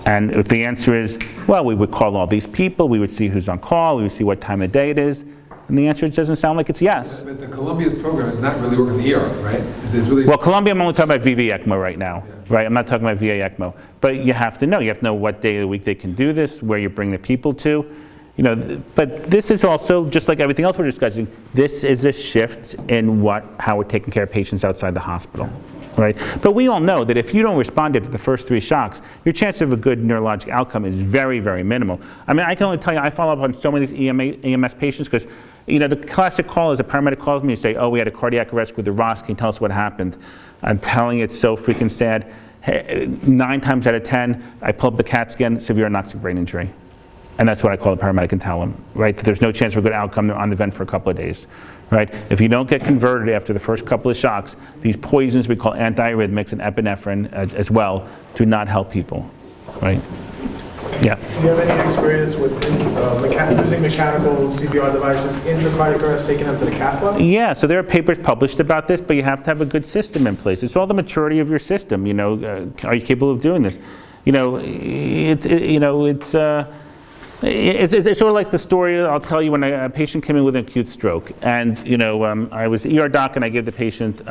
And if the answer is, well, we would call all these people, we would see who's on call, we would see what time of day it is. And the answer doesn't sound like it's yes. But the Columbia's program is not really working the ER, right? It's really well, Columbia, I'm only talking about VV ECMO right now, right? I'm not talking about VA ECMO. But you have to know what day of the week they can do this, where you bring the people to. But this is also, just like everything else we're discussing, this is a shift in how we're taking care of patients outside the hospital. Right? But we all know that if you don't respond to the first 3 shocks, your chance of a good neurologic outcome is very, very minimal. I mean, I can only tell you, I follow up on so many of these EMS patients because, the classic call is a paramedic calls me and say, oh, we had a cardiac arrest with the ROSC, can you tell us what happened? I'm telling you, it's so freaking sad. 9 times out of 10, I pull up the CAT scan, severe anoxic brain injury. And that's what I call the paramedic and tell them, right? That there's no chance for a good outcome, they're on the vent for a couple of days. Right? If you don't get converted after the first couple of shocks, these poisons we call antiarrhythmics and epinephrine as well do not help people, right? Yeah. Do you have any experience with using mechanical CPR devices in the cardiac arrest, taking them to the cath lab? Yeah, so there are papers published about this, but you have to have a good system in place. It's all the maturity of your system. Are you capable of doing this? It's sort of like the story I'll tell you when a patient came in with an acute stroke, and I was the ER doc and I gave the patient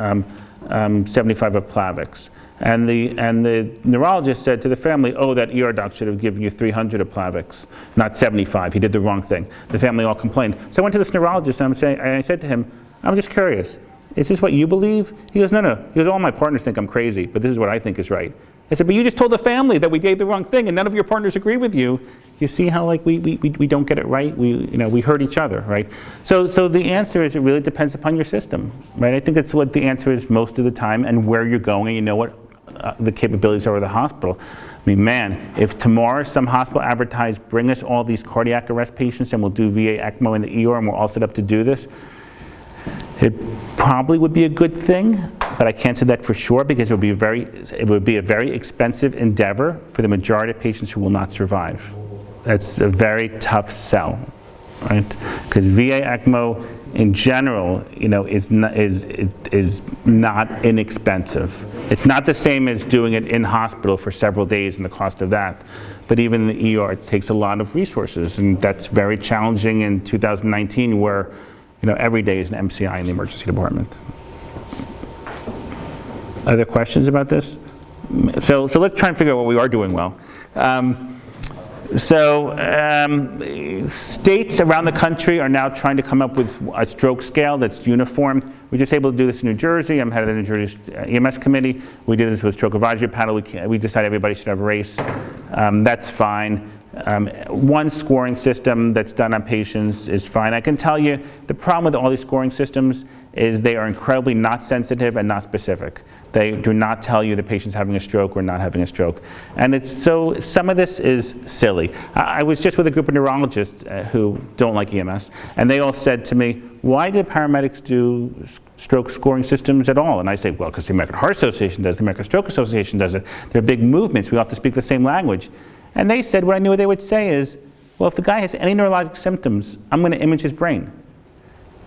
75 of Plavix, and the neurologist said to the family, oh, that ER doc should have given you 300 of Plavix, not 75. He did the wrong thing. The family all complained. So I went to this neurologist and I said to him, I'm just curious, is this what you believe? He goes, no. He goes, all my partners think I'm crazy, but this is what I think is right. I said, but you just told the family that we gave the wrong thing and none of your partners agree with you. You see how we don't get it right? We hurt each other, right? So the answer is it really depends upon your system, right? I think that's what the answer is most of the time, and where you're going and what the capabilities are of the hospital. I mean, man, if tomorrow some hospital advertised, bring us all these cardiac arrest patients and we'll do VA ECMO in the ER and we're all set up to do this, it probably would be a good thing, but I can't say that for sure because it would be a very expensive endeavor for the majority of patients who will not survive. That's a very tough sell, right? Because VA ECMO in general, is not inexpensive. It's not the same as doing it in hospital for several days and the cost of that. But even in the ER, it takes a lot of resources, and that's very challenging in 2019 where every day is an MCI in the emergency department. Other questions about this? So let's try and figure out what we are doing well. So states around the country are now trying to come up with a stroke scale that's uniform. We're just able to do this in New Jersey. I'm head of the New Jersey EMS committee. We did this with stroke advisory panel. We decided everybody should have a race. That's fine. One scoring system that's done on patients is fine. I can tell you the problem with all these scoring systems is they are incredibly not sensitive and not specific. They do not tell you the patient's having a stroke or not having a stroke. And it's so, some of this is silly. I was just with a group of neurologists who don't like EMS, and they all said to me, why do paramedics do stroke scoring systems at all? And I say, well, because the American Heart Association does, the American Stroke Association does it. They're big movements. We all have to speak the same language. And they said, what I knew they would say is, well, if the guy has any neurologic symptoms, I'm going to image his brain.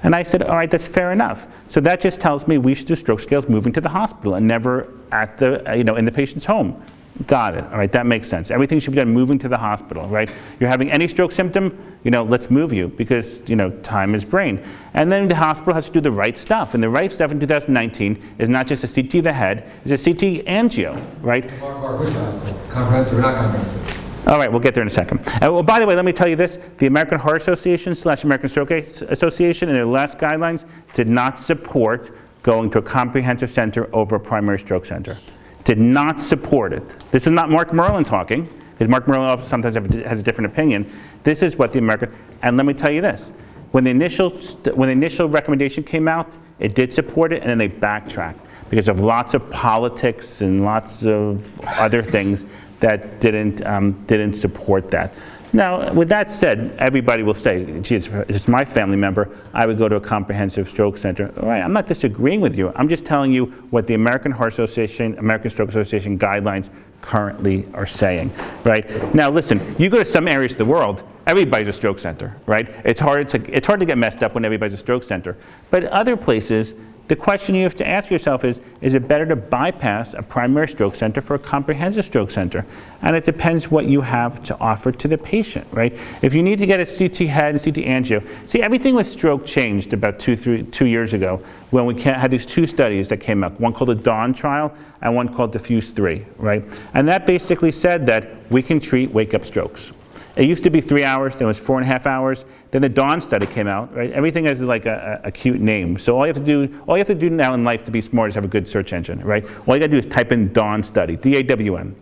And I said, all right, that's fair enough. So that just tells me we should do stroke scales moving to the hospital and never at the, in the patient's home. Got it. All right, that makes sense. Everything should be done moving to the hospital, right? You're having any stroke symptom, let's move you because, time is brain. And then the hospital has to do the right stuff. And the right stuff in 2019 is not just a CT of the head, it's a CT angio, right? Mark, which hospital? Comprehensive or not comprehensive? All right, we'll get there in a second. Well, by the way, let me tell you this. The American Heart Association / American Stroke Association in their last guidelines did not support going to a comprehensive center over a primary stroke center. Did not support it. This is not Mark Merlin talking, because Mark Merlin sometimes has a different opinion. This is what the American, and let me tell you this. When the initial recommendation came out, it did support it, and then they backtracked because of lots of politics and lots of other things that didn't support that. Now, with that said, everybody will say, gee, it's my family member, I would go to a comprehensive stroke center. All right, I'm not disagreeing with you. I'm just telling you what the American Heart Association, American Stroke Association guidelines currently are saying, right? Now, listen, you go to some areas of the world, everybody's a stroke center, right? It's hard to get messed up when everybody's a stroke center. But other places, the question you have to ask yourself is it better to bypass a primary stroke center for a comprehensive stroke center? And it depends what you have to offer to the patient, right? If you need to get a CT head and CT angio, see, everything with stroke changed about 2 years ago when we had these 2 studies that came up, one called the DAWN trial and one called Diffuse 3, right? And that basically said that we can treat wake-up strokes. It used to be 3 hours, then it was 4.5 hours. Then the DAWN study came out, right? Everything has like a cute name. So all you have to do now in life to be smart is have a good search engine, right? All you got to do is type in DAWN study, D-A-W-N.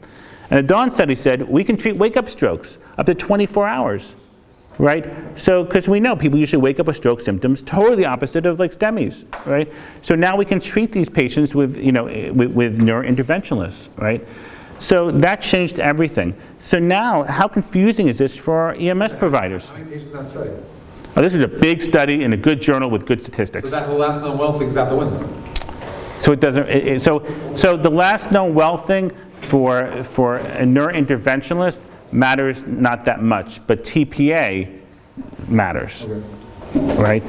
And the DAWN study said we can treat wake-up strokes up to 24 hours, right? So, because we know people usually wake up with stroke symptoms, totally the opposite of like STEMIs, right? So now we can treat these patients with, with neurointerventionalists, right? So that changed everything. So now, how confusing is this for our EMS providers? How many patients in that study? Oh, this is a big study in a good journal with good statistics. So that whole last known well thing's out the window. So it doesn't. So the last known well thing for a neurointerventionalist matters not that much, but TPA matters, right?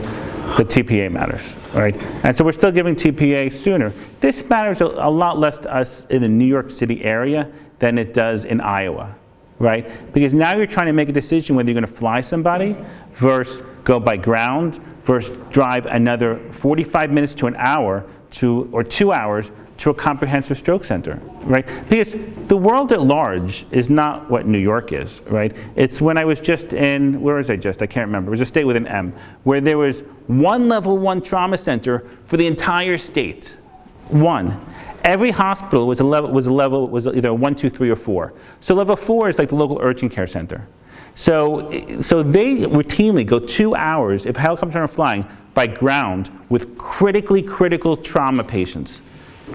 The TPA matters, right? And so we're still giving TPA sooner. This matters a lot less to us in the New York City area than it does in Iowa, right? Because now you're trying to make a decision whether you're going to fly somebody versus go by ground versus drive another 45 minutes to an hour or 2 hours to a comprehensive stroke center, right? Because the world at large is not what New York is, right? It's when I was just in, where was I just? I can't remember. It was a state with an M, where there was one level 1 trauma center for the entire state. One. Every hospital was either 1, 2, 3, or 4. So level 4 is like the local urgent care center. So they routinely go 2 hours, if helicopters are flying, by ground with critical trauma patients.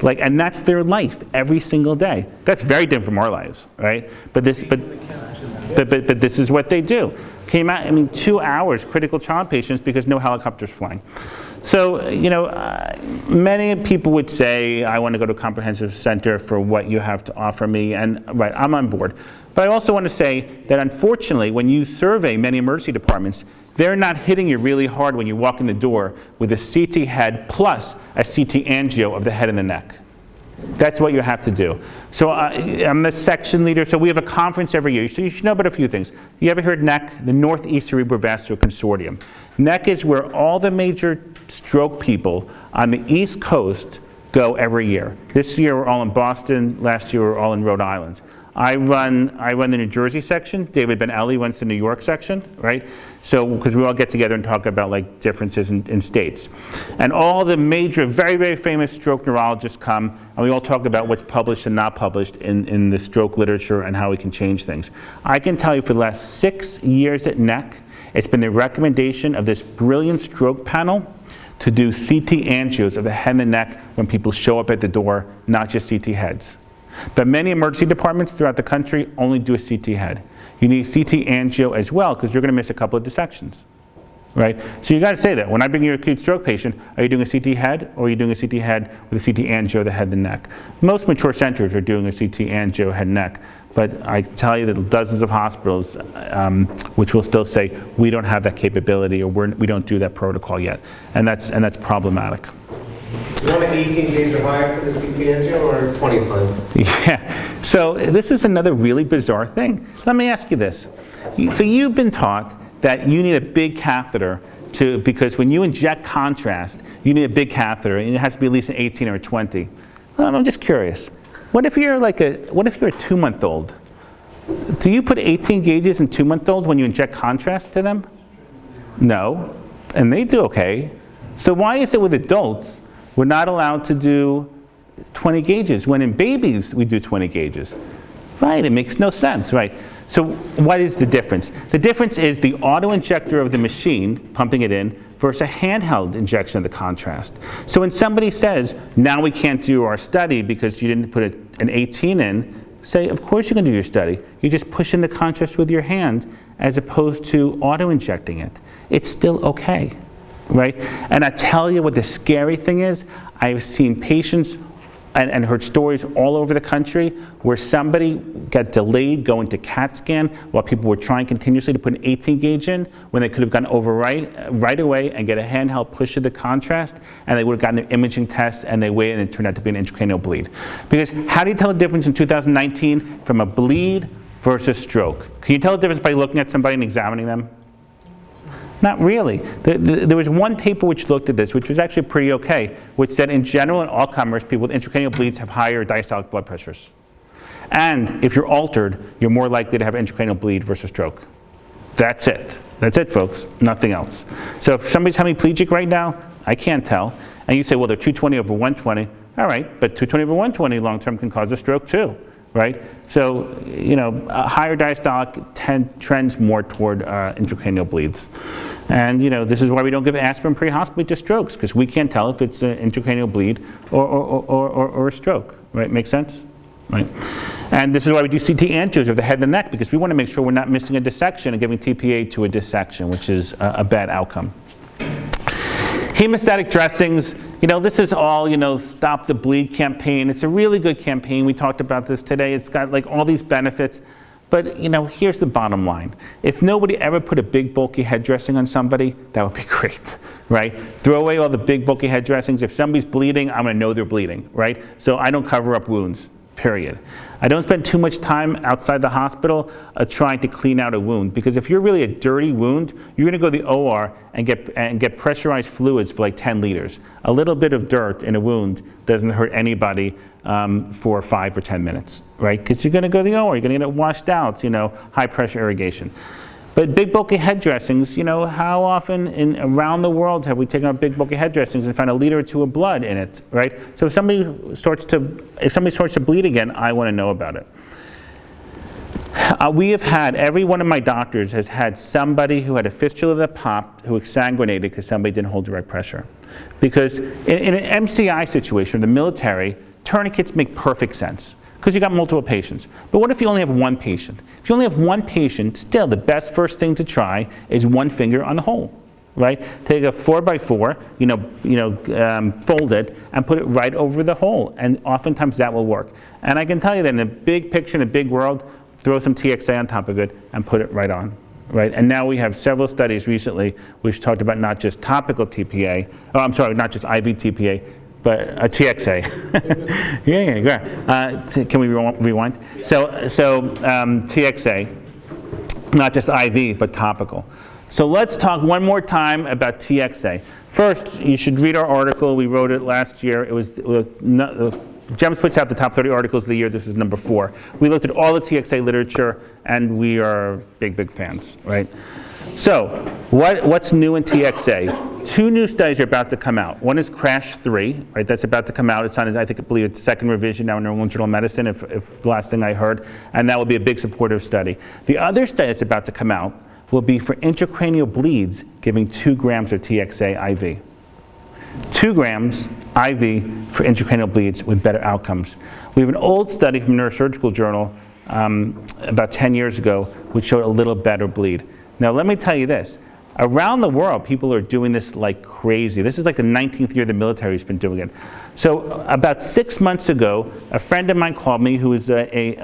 And that's their life every single day. That's very different from our lives, right? But this is what they do. Came out, 2 hours, critical trauma patients because no helicopters flying. So, many people would say, I want to go to a comprehensive center for what you have to offer me, and right, I'm on board. But I also want to say that unfortunately, when you survey many emergency departments, they're not hitting you really hard when you walk in the door with a CT head plus a CT angio of the head and the neck. That's what you have to do. So I'm the section leader, so we have a conference every year. So you should know about a few things. You ever heard NEC, the Northeast Cerebrovascular Consortium? NEC is where all the major stroke people on the East Coast go every year. This year we're all in Boston, last year we're all in Rhode Island. I run the New Jersey section. David Ben-Eli runs the New York section, right? So, because we all get together and talk about like differences in states. And all the major, very, very famous stroke neurologists come, and we all talk about what's published and not published in the stroke literature and how we can change things. I can tell you for the last 6 years at NEC, it's been the recommendation of this brilliant stroke panel to do CT angios of the head and the neck when people show up at the door, not just CT heads. But many emergency departments throughout the country only do a CT head. You need a CT angio as well because you're going to miss a couple of dissections, right? So you got to say that. When I bring you an acute stroke patient, are you doing a CT head or are you doing a CT head with a CT angio of the head and neck? Most mature centers are doing a CT angio head and neck, but I tell you that dozens of hospitals, which will still say we don't have that capability or we don't do that protocol yet, and that's problematic. You want an 18 gauge or higher for the CT angio, or 20 is fine? Yeah, so this is another really bizarre thing. Let me ask you this. So you've been taught that you need a big catheter because when you inject contrast, you need a big catheter, and it has to be at least an 18 or a 20. I'm just curious. What if you're a 2-month-old? Do you put 18 gauges in 2-month-olds when you inject contrast to them? No, and they do okay. So why is it with adults we're not allowed to do 20 gauges when in babies we do 20 gauges? Right, it makes no sense, right? So what is the difference? The difference is the auto-injector of the machine, pumping it in, versus a handheld injection of the contrast. So when somebody says, now we can't do our study because you didn't put an 18 in, say, of course you can do your study. You just push in the contrast with your hand as opposed to auto-injecting it. It's still okay, right? And I tell you what the scary thing is, I've seen patients and heard stories all over the country where somebody got delayed going to CAT scan while people were trying continuously to put an 18 gauge in when they could have gone over right away and get a handheld push of the contrast, and they would have gotten their imaging test and they waited and it turned out to be an intracranial bleed. Because how do you tell the difference in 2019 from a bleed versus stroke? Can you tell the difference by looking at somebody and examining them? Not really. There was one paper which looked at this, which was actually pretty okay, which said in general in all comers, people with intracranial bleeds have higher diastolic blood pressures. And if you're altered, you're more likely to have intracranial bleed versus stroke. That's it. That's it, folks. Nothing else. So if somebody's hemiplegic right now, I can't tell. And you say, well, they're 220 over 120. All right, but 220 over 120 long-term can cause a stroke too, right? So, a higher diastolic trends more toward intracranial bleeds. And, this is why we don't give aspirin pre-hospital to strokes, because we can't tell if it's an intracranial bleed or a stroke, right? Make sense? Right? And this is why we do CT angios of the head and the neck, because we want to make sure we're not missing a dissection and giving TPA to a dissection, which is a bad outcome. Hemostatic dressings, this is all, Stop the Bleed campaign. It's a really good campaign. We talked about this today. It's got like all these benefits. But, here's the bottom line. If nobody ever put a big bulky head dressing on somebody, that would be great, right? Throw away all the big bulky head dressings. If somebody's bleeding, I'm going to know they're bleeding, right? So I don't cover up wounds, period. I don't spend too much time outside the hospital trying to clean out a wound, because if you're really a dirty wound, you're going to go to the OR and get pressurized fluids for like 10 liters. A little bit of dirt in a wound doesn't hurt anybody for 5 or 10 minutes, right? Because you're going to go to the OR, you're going to get it washed out, high pressure irrigation. But big bulky head dressings, how often around the world have we taken our big bulky head dressings and found a liter or two of blood in it, right? So if somebody starts to bleed again, I want to know about it. Every one of my doctors has had somebody who had a fistula that popped, who exsanguinated because somebody didn't hold the right pressure. Because in an MCI situation, the military, tourniquets make perfect sense, because you got multiple patients. But what if you only have one patient? If you only have one patient, still the best first thing to try is one finger on the hole, right? Take a 4x4, fold it and put it right over the hole, and oftentimes that will work. And I can tell you that in the big picture, in the big world, throw some TXA on top of it and put it right on, right? And now we have several studies recently which talked about not just topical TPA, not just IV TPA, but a TXA. yeah. Can we rewind? So TXA, not just IV, but topical. So let's talk one more time about TXA. First, you should read our article. We wrote it last year. It was GEMS puts out the top 30 articles of the year. This is number 4. We looked at all the TXA literature, and we are big fans, right? So what's new in TXA? 2 new studies are about to come out. One is CRASH 3, right? That's about to come out. It's on, I believe it's second revision now in New England Journal of Medicine, if the last thing I heard, and that will be a big supportive study. The other study that's about to come out will be for intracranial bleeds giving 2 grams of TXA IV. 2 grams IV for intracranial bleeds with better outcomes. We have an old study from Neurosurgical Journal about 10 years ago which showed a little better bleed. Now let me tell you this, around the world people are doing this like crazy. This is like the 19th year the military has been doing it. So about 6 months ago, a friend of mine called me who is a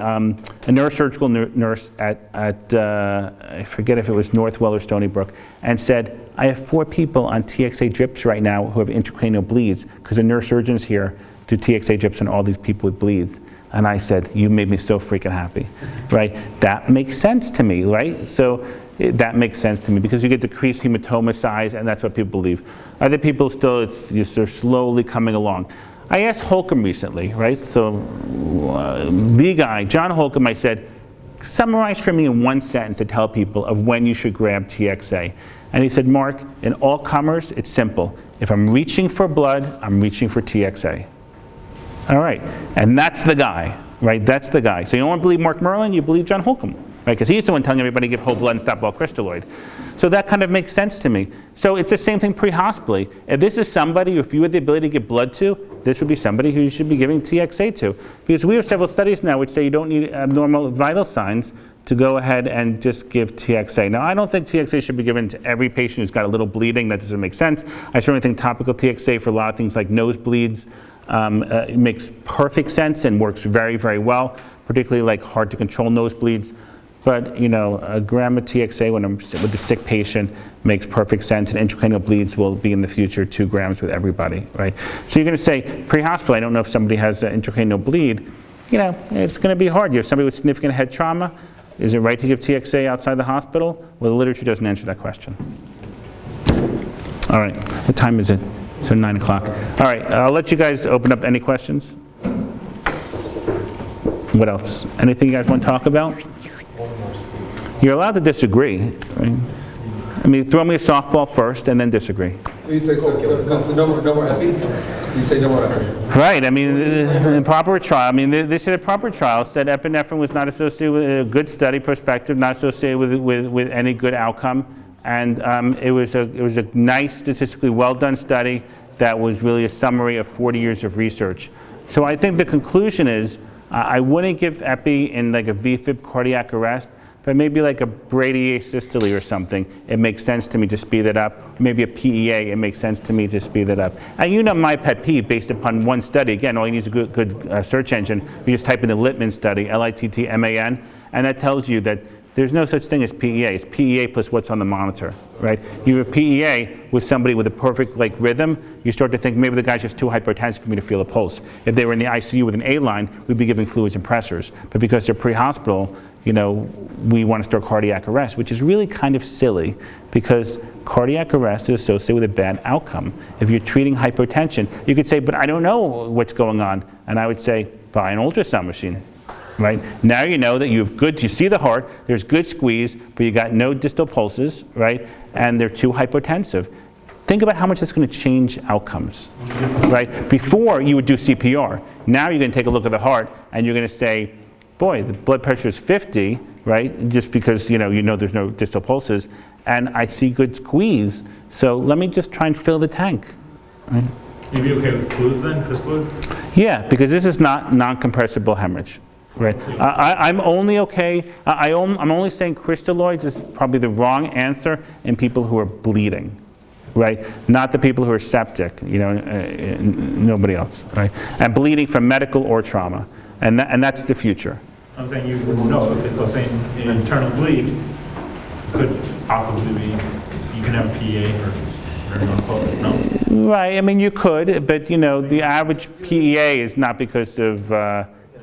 neurosurgical nurse at I forget if it was Northwell or Stony Brook, and said, I have 4 people on TXA drips right now who have intracranial bleeds because the neurosurgeons here do TXA drips on all these people with bleeds. And I said, you made me so freaking happy, right? That makes sense to me, right? So that makes sense to me because you get decreased hematoma size, and that's what people believe. Other people still, they're slowly coming along. I asked Holcomb recently, right? So the guy, John Holcomb, I said, summarize for me in 1 sentence to tell people of when you should grab TXA. And he said, Mark, in all comers, it's simple. If I'm reaching for blood, I'm reaching for TXA. All right, and that's the guy, right? That's the guy. So you don't want to believe Mark Merlin, you believe John Holcomb, right? Because he's the one telling everybody to give whole blood and stop all crystalloid. So that kind of makes sense to me. So it's the same thing pre-hospitally. If this is somebody, if you had the ability to give blood to, this would be somebody who you should be giving TXA to. Because we have several studies now which say you don't need abnormal vital signs to go ahead and just give TXA. Now, I don't think TXA should be given to every patient who's got a little bleeding. That doesn't make sense. I certainly think topical TXA for a lot of things like nosebleeds it makes perfect sense and works very well, particularly like hard to control nosebleeds. But you know, a gram of TXA when I'm with a sick patient makes perfect sense, and intracranial bleeds will be in the future 2 grams with everybody, right? So you're going to say pre-hospital, I don't know if somebody has an intracranial bleed. You know, it's going to be hard. You have somebody with significant head trauma. Is it right to give TXA outside the hospital? Well, the literature doesn't answer that question. All right, what time is it? So 9 o'clock. All right, I'll let you guys open up any questions. What else? Anything you guys want to talk about? You're allowed to disagree. Right? I mean, throw me a softball first and then disagree. So you say, so no more epi? You say no more epi? Right, I mean, in proper trial, I mean, they said a proper trial said epinephrine was not associated with a good study perspective, not associated with any good outcome. And it was a nice, statistically well-done study that was really a summary of 40 years of research. So I think the conclusion is I wouldn't give epi in like a VFib cardiac arrest, but maybe like a bradyasystole or something. It makes sense to me to speed it up. Maybe a PEA, it makes sense to me to speed it up. And you know my pet peeve based upon one study. Again, all you need is a good search engine. You just type in the Littman study, Littman, and that tells you that there's no such thing as PEA. It's PEA plus what's on the monitor, right? You have PEA with somebody with a perfect like rhythm, you start to think maybe the guy's just too hypertensive for me to feel a pulse. If they were in the ICU with an A line, we'd be giving fluids and pressors. But because they're pre-hospital, you know, we want to start cardiac arrest, which is really kind of silly because cardiac arrest is associated with a bad outcome. If you're treating hypertension, you could say, but I don't know what's going on. And I would say, buy an ultrasound machine. Right? Now you know that you see the heart, there's good squeeze, but you got no distal pulses, right? And they're too hypotensive. Think about how much that's going to change outcomes, right? Before you would do CPR. Now you're going to take a look at the heart and you're going to say, boy, the blood pressure is 50, right? Just because you know there's no distal pulses, and I see good squeeze. So let me just try and fill the tank. Right? You'd be okay with fluids then, crystalloids? Yeah, because this is not non-compressible hemorrhage. Right. I'm only okay. I'm only saying crystalloids is probably the wrong answer in people who are bleeding, right? Not the people who are septic. You know, nobody else, right? And bleeding from medical or trauma, and that's the future. I'm saying you wouldn't know if it's the same internal bleed. Could possibly be you can have a PEA or whatever you want to call it. No. Right. I mean, you could, but you know, the average PEA is not because of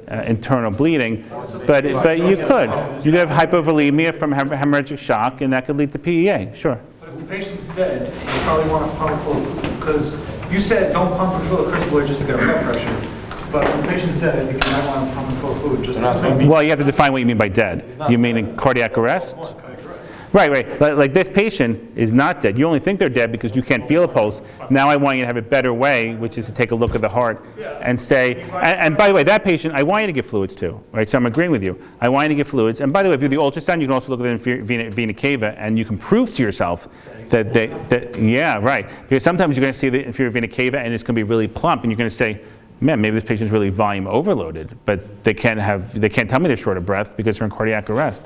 internal bleeding, but you could have hypovolemia from hemorrhagic shock, and that could lead to PEA. Sure. But if the patient's dead, you probably want to pump full, because you said don't pump or fill a crystalloid just to get blood pressure. But when the patient's dead, I think you might want to pump for food, just. Well, you have to define what you mean by dead. You mean in cardiac arrest? Right. Like this patient is not dead. You only think they're dead because you can't feel a pulse. Now I want you to have a better way, which is to take a look at the heart and say, and by the way, that patient, I want you to give fluids too, right? So I'm agreeing with you. I want you to give fluids. And by the way, if you do the ultrasound, you can also look at the vena cava, and you can prove to yourself yeah, right. Because sometimes you're going to see the inferior vena cava, and it's going to be really plump, and you're going to say, man, maybe this patient's really volume overloaded, but they can't tell me they're short of breath because they're in cardiac arrest.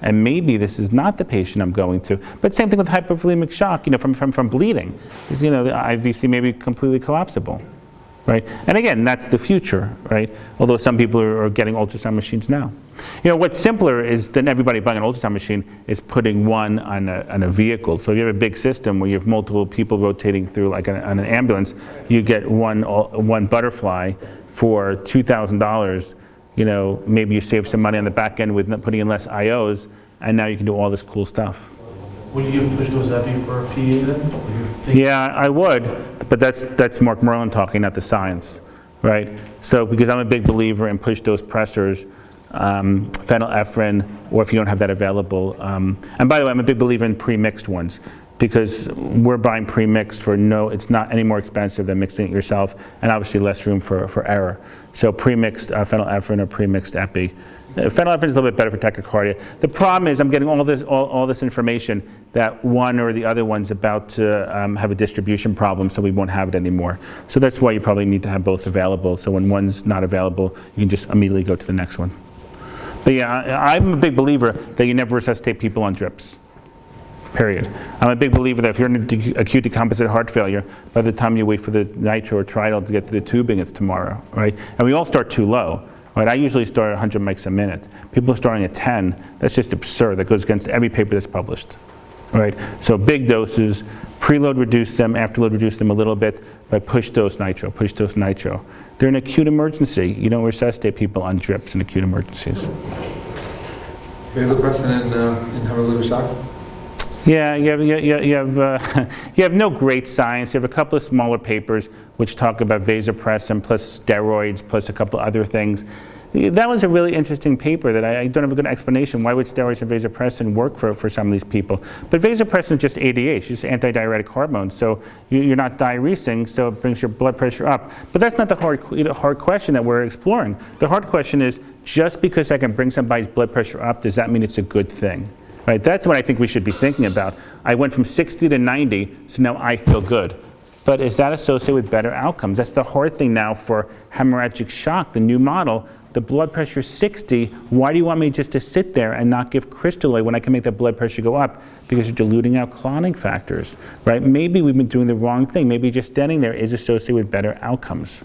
And maybe this is not the patient I'm going to. But same thing with hypovolemic shock, from bleeding. Because, the IVC may be completely collapsible, right? And again, that's the future, right? Although some people are getting ultrasound machines now. What's simpler is than everybody buying an ultrasound machine is putting one on a vehicle. So if you have a big system where you have multiple people rotating through, like on an ambulance, you get one butterfly for $2,000. Maybe you save some money on the back end with putting in less IOs, and now you can do all this cool stuff. Would you push those epi for a PA then? Yeah, I would, but that's Mark Merlin talking, not the science, right? So because I'm a big believer in push dose pressors, phenylephrine, or if you don't have that available. And by the way, I'm a big believer in pre-mixed ones, because we're buying pre-mixed it's not any more expensive than mixing it yourself, and obviously less room for error. So pre-mixed phenylephrine or pre-mixed epi. Phenylephrine is a little bit better for tachycardia. The problem is I'm getting all this information that one or the other one's about to have a distribution problem, so we won't have it anymore. So that's why you probably need to have both available, so when one's not available, you can just immediately go to the next one. But yeah, I'm a big believer that you never resuscitate people on drips. Period. I'm a big believer that if you're in acute decompensated heart failure, by the time you wait for the nitro or tridal to get to the tubing, it's tomorrow, right? And we all start too low, right? I usually start at 100 mics a minute. People are starting at 10. That's just absurd. That goes against every paper that's published, right? So big doses, preload reduce them, afterload reduce them a little bit, but push dose nitro. They're an acute emergency. You don't resuscitate people on drips in acute emergencies. Vasopressin in hypovolemic shock? Yeah, you have no great science. You have a couple of smaller papers which talk about vasopressin plus steroids plus a couple other things. That was a really interesting paper that I don't have a good explanation. Why would steroids and vasopressin work for some of these people? But vasopressin is just ADH, just antidiuretic hormone. So you're not diuresing, so it brings your blood pressure up. But that's not the hard question that we're exploring. The hard question is, just because I can bring somebody's blood pressure up, does that mean it's a good thing? Right, that's what I think we should be thinking about. I went from 60 to 90, so now I feel good. But is that associated with better outcomes? That's the hard thing now for hemorrhagic shock, the new model. The blood pressure is 60. Why do you want me just to sit there and not give crystalloid when I can make that blood pressure go up? Because you're diluting out clotting factors, right? Maybe we've been doing the wrong thing. Maybe just standing there is associated with better outcomes.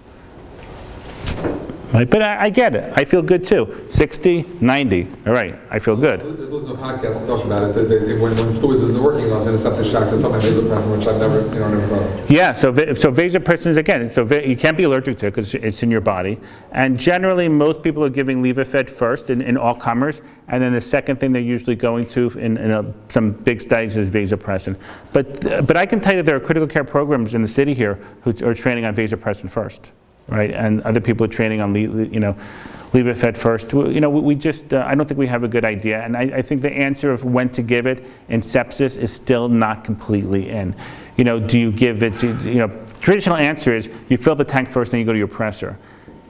Right? But I get it. I feel good too. 60, 90. All right, I feel good. There's listening to a podcast that talks about it. When fluids isn't working on septic shock, they're talking about vasopressin, which I've never thought of. Yeah, so vasopressin is, again, you can't be allergic to it because it's in your body. And generally, most people are giving Levophed first in all comers. And then the second thing they're usually going to in some big studies is vasopressin. But I can tell you there are critical care programs in the city here who are training on vasopressin first. Right, and other people are training on Levophed first. We just I don't think we have a good idea, and I think the answer of when to give it in sepsis is still not completely in. Do you give it? Traditional answer is you fill the tank first, then you go to your pressor.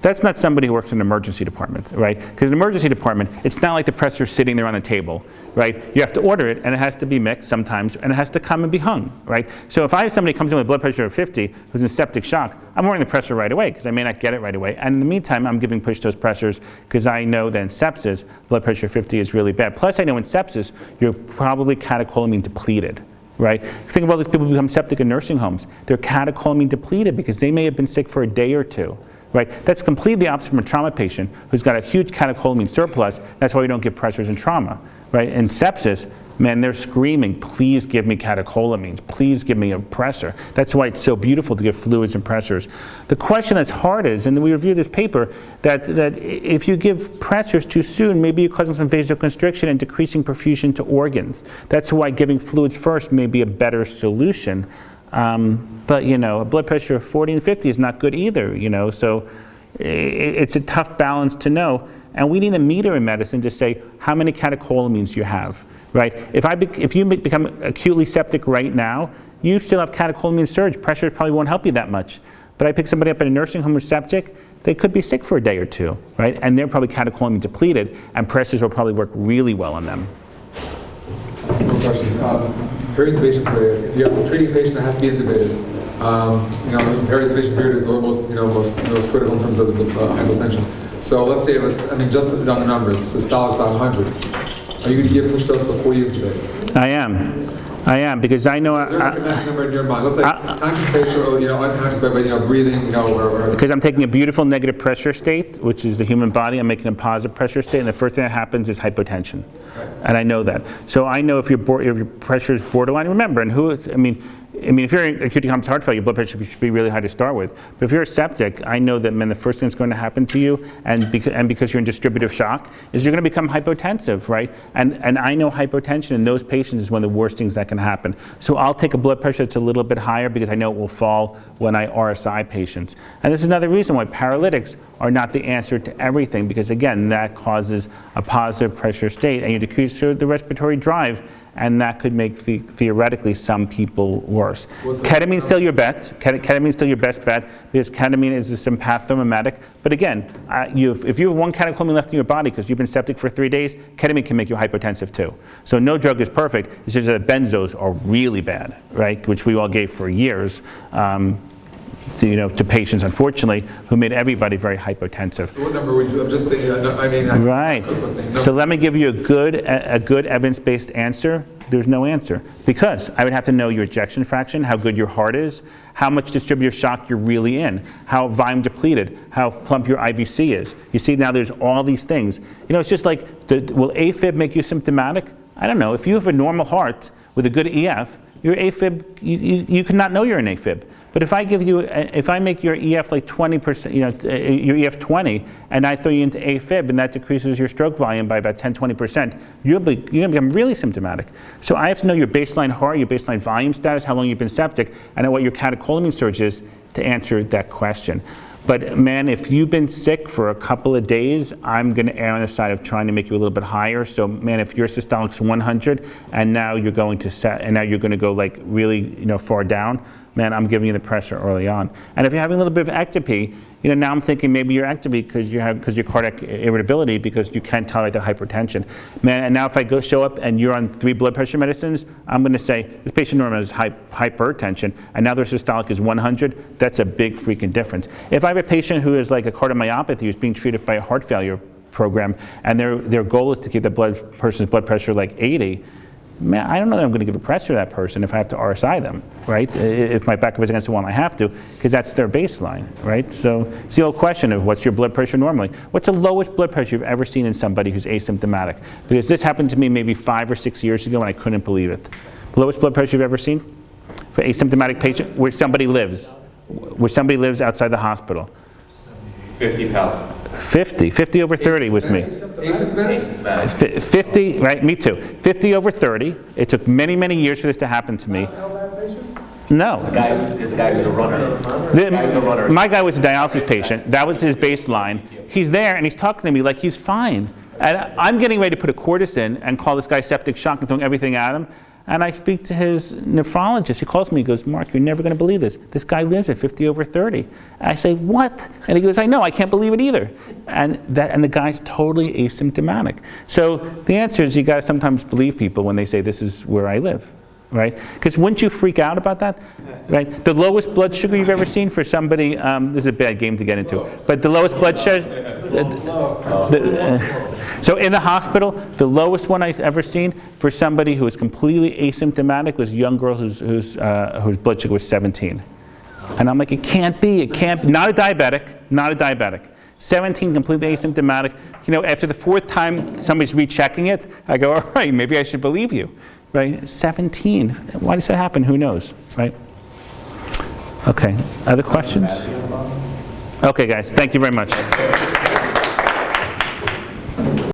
That's not somebody who works in an emergency department, right? Because in an emergency department, it's not like the pressor is sitting there on the table, right? You have to order it, and it has to be mixed sometimes, and it has to come and be hung, right? So if I have somebody comes in with blood pressure of 50 who's in septic shock, I'm ordering the pressor right away because I may not get it right away. And in the meantime, I'm giving push dose pressors because I know that in sepsis, blood pressure 50 is really bad. Plus, I know in sepsis, you're probably catecholamine depleted. Right? Think of all these people who become septic in nursing homes. They're catecholamine depleted because they may have been sick for a day or two. Right? That's completely opposite from a trauma patient who's got a huge catecholamine surplus. That's why we don't give pressors in trauma. Right? In sepsis, man, they're screaming, please give me catecholamines. Please give me a pressor. That's why it's so beautiful to give fluids and pressors. The question that's hard is, and we reviewed this paper, that if you give pressors too soon, maybe you're causing some vasoconstriction and decreasing perfusion to organs. That's why giving fluids first may be a better solution. But a blood pressure of 40 and 50 is not good either, so It's a tough balance to know. And we need a meter in medicine to say how many catecholamines you have, right? If you become acutely septic right now, you still have catecholamine surge. Pressure probably won't help you that much. But I pick somebody up in a nursing home who's septic, they could be sick for a day or two, right? And they're probably catecholamine depleted, and pressures will probably work really well on them. One question. During the intubation period, if you have a treating patient that has to be intubated, the peri-intubation period is the most critical in terms of the hypotension. So let's say just on the numbers, systolics 100. Are you going to give push dose before you intubate? I am, because I know... Is there a number in your mind? Let's say conscious patient, or unconscious, but breathing, or... Because I'm taking a beautiful negative pressure state, which is the human body, I'm making a positive pressure state, and the first thing that happens is hypotension. Right. And I know that. So I know if your pressure is borderline, remember, if you're in acute complex heart failure, your blood pressure should be really high to start with. But if you're septic, I know that, the first thing that's going to happen to you, and because you're in distributive shock, is you're going to become hypotensive, right? And I know hypotension in those patients is one of the worst things that can happen. So I'll take a blood pressure that's a little bit higher because I know it will fall when I RSI patients. And this is another reason why paralytics are not the answer to everything, because again, that causes a positive pressure state, and you decrease the respiratory drive, and that could make theoretically some people worse. Ketamine's still your bet. Ketamine's still your best bet, because ketamine is a sympathomimetic. But again, if you have one catecholamine left in your body because you've been septic for 3 days, ketamine can make you hypotensive too. So no drug is perfect. It's just that benzos are really bad, right? Which we all gave for years. To patients, unfortunately, who made everybody very hypotensive. So what number would you? I'm just thinking. Right. So let me give you a good evidence-based answer. There's no answer, because I would have to know your ejection fraction, how good your heart is, how much distributive shock you're really in, how volume depleted, how plump your IVC is. You see, now there's all these things. It's just like, will AFib make you symptomatic? I don't know. If you have a normal heart with a good EF, your AFib, you cannot know you're an AFib. But if I make your EF like 20%, your EF 20, and I throw you into AFib, and that decreases your stroke volume by about 10-20%, you're going to become really symptomatic. So I have to know your baseline heart, your baseline volume status, how long you've been septic, and know what your catecholamine surge is to answer that question. But man, if you've been sick for a couple of days, I'm going to err on the side of trying to make you a little bit higher. So man, if your systolic's 100, and now you're going to go like really far down, man, I'm giving you the pressure early on. And if you're having a little bit of ectopy, now I'm thinking maybe you're ectopy because your cardiac irritability, because you can't tolerate that hypertension. Man, and now if I show up and you're on 3 blood pressure medicines, I'm going to say this patient normally has hypertension, and now their systolic is 100. That's a big freaking difference. If I have a patient who is like a cardiomyopathy who's being treated by a heart failure program, and their goal is to keep the person's blood pressure like 80. Man, I don't know that I'm going to give a pressure to that person if I have to RSI them, right? If my backup is against the wall, I have to, because that's their baseline, right? So it's the old question of what's your blood pressure normally? What's the lowest blood pressure you've ever seen in somebody who's asymptomatic? Because this happened to me maybe 5 or 6 years ago, and I couldn't believe it. The lowest blood pressure you've ever seen for asymptomatic patient where somebody lives outside the hospital. 50 pal. 50 over 30 was me. 50, right, me too. 50 over 30. It took many, many years for this to happen to me. No. This guy was a runner. My guy was a dialysis patient. That was his baseline. He's there and he's talking to me like he's fine. And I'm getting ready to put a cortis in and call this guy septic shock and throwing everything at him. And I speak to his nephrologist. He calls me, he goes, Mark, you're never going to believe this. This guy lives at 50 over 30. And I say, what? And he goes, I know, I can't believe it either. And the guy's totally asymptomatic. So the answer is you got to sometimes believe people when they say this is where I live, right? Because wouldn't you freak out about that, right? The lowest blood sugar you've ever seen for somebody, this is a bad game to get into, but the lowest blood sugar, so in the hospital, the lowest one I've ever seen for somebody who was completely asymptomatic was a young girl whose blood sugar was 17. And I'm like, it can't be, not a diabetic. 17, completely asymptomatic. After the 4th time somebody's rechecking it, I go, all right, maybe I should believe you, right? 17, why does that happen? Who knows, right? Okay, other questions? Okay guys, thank you very much.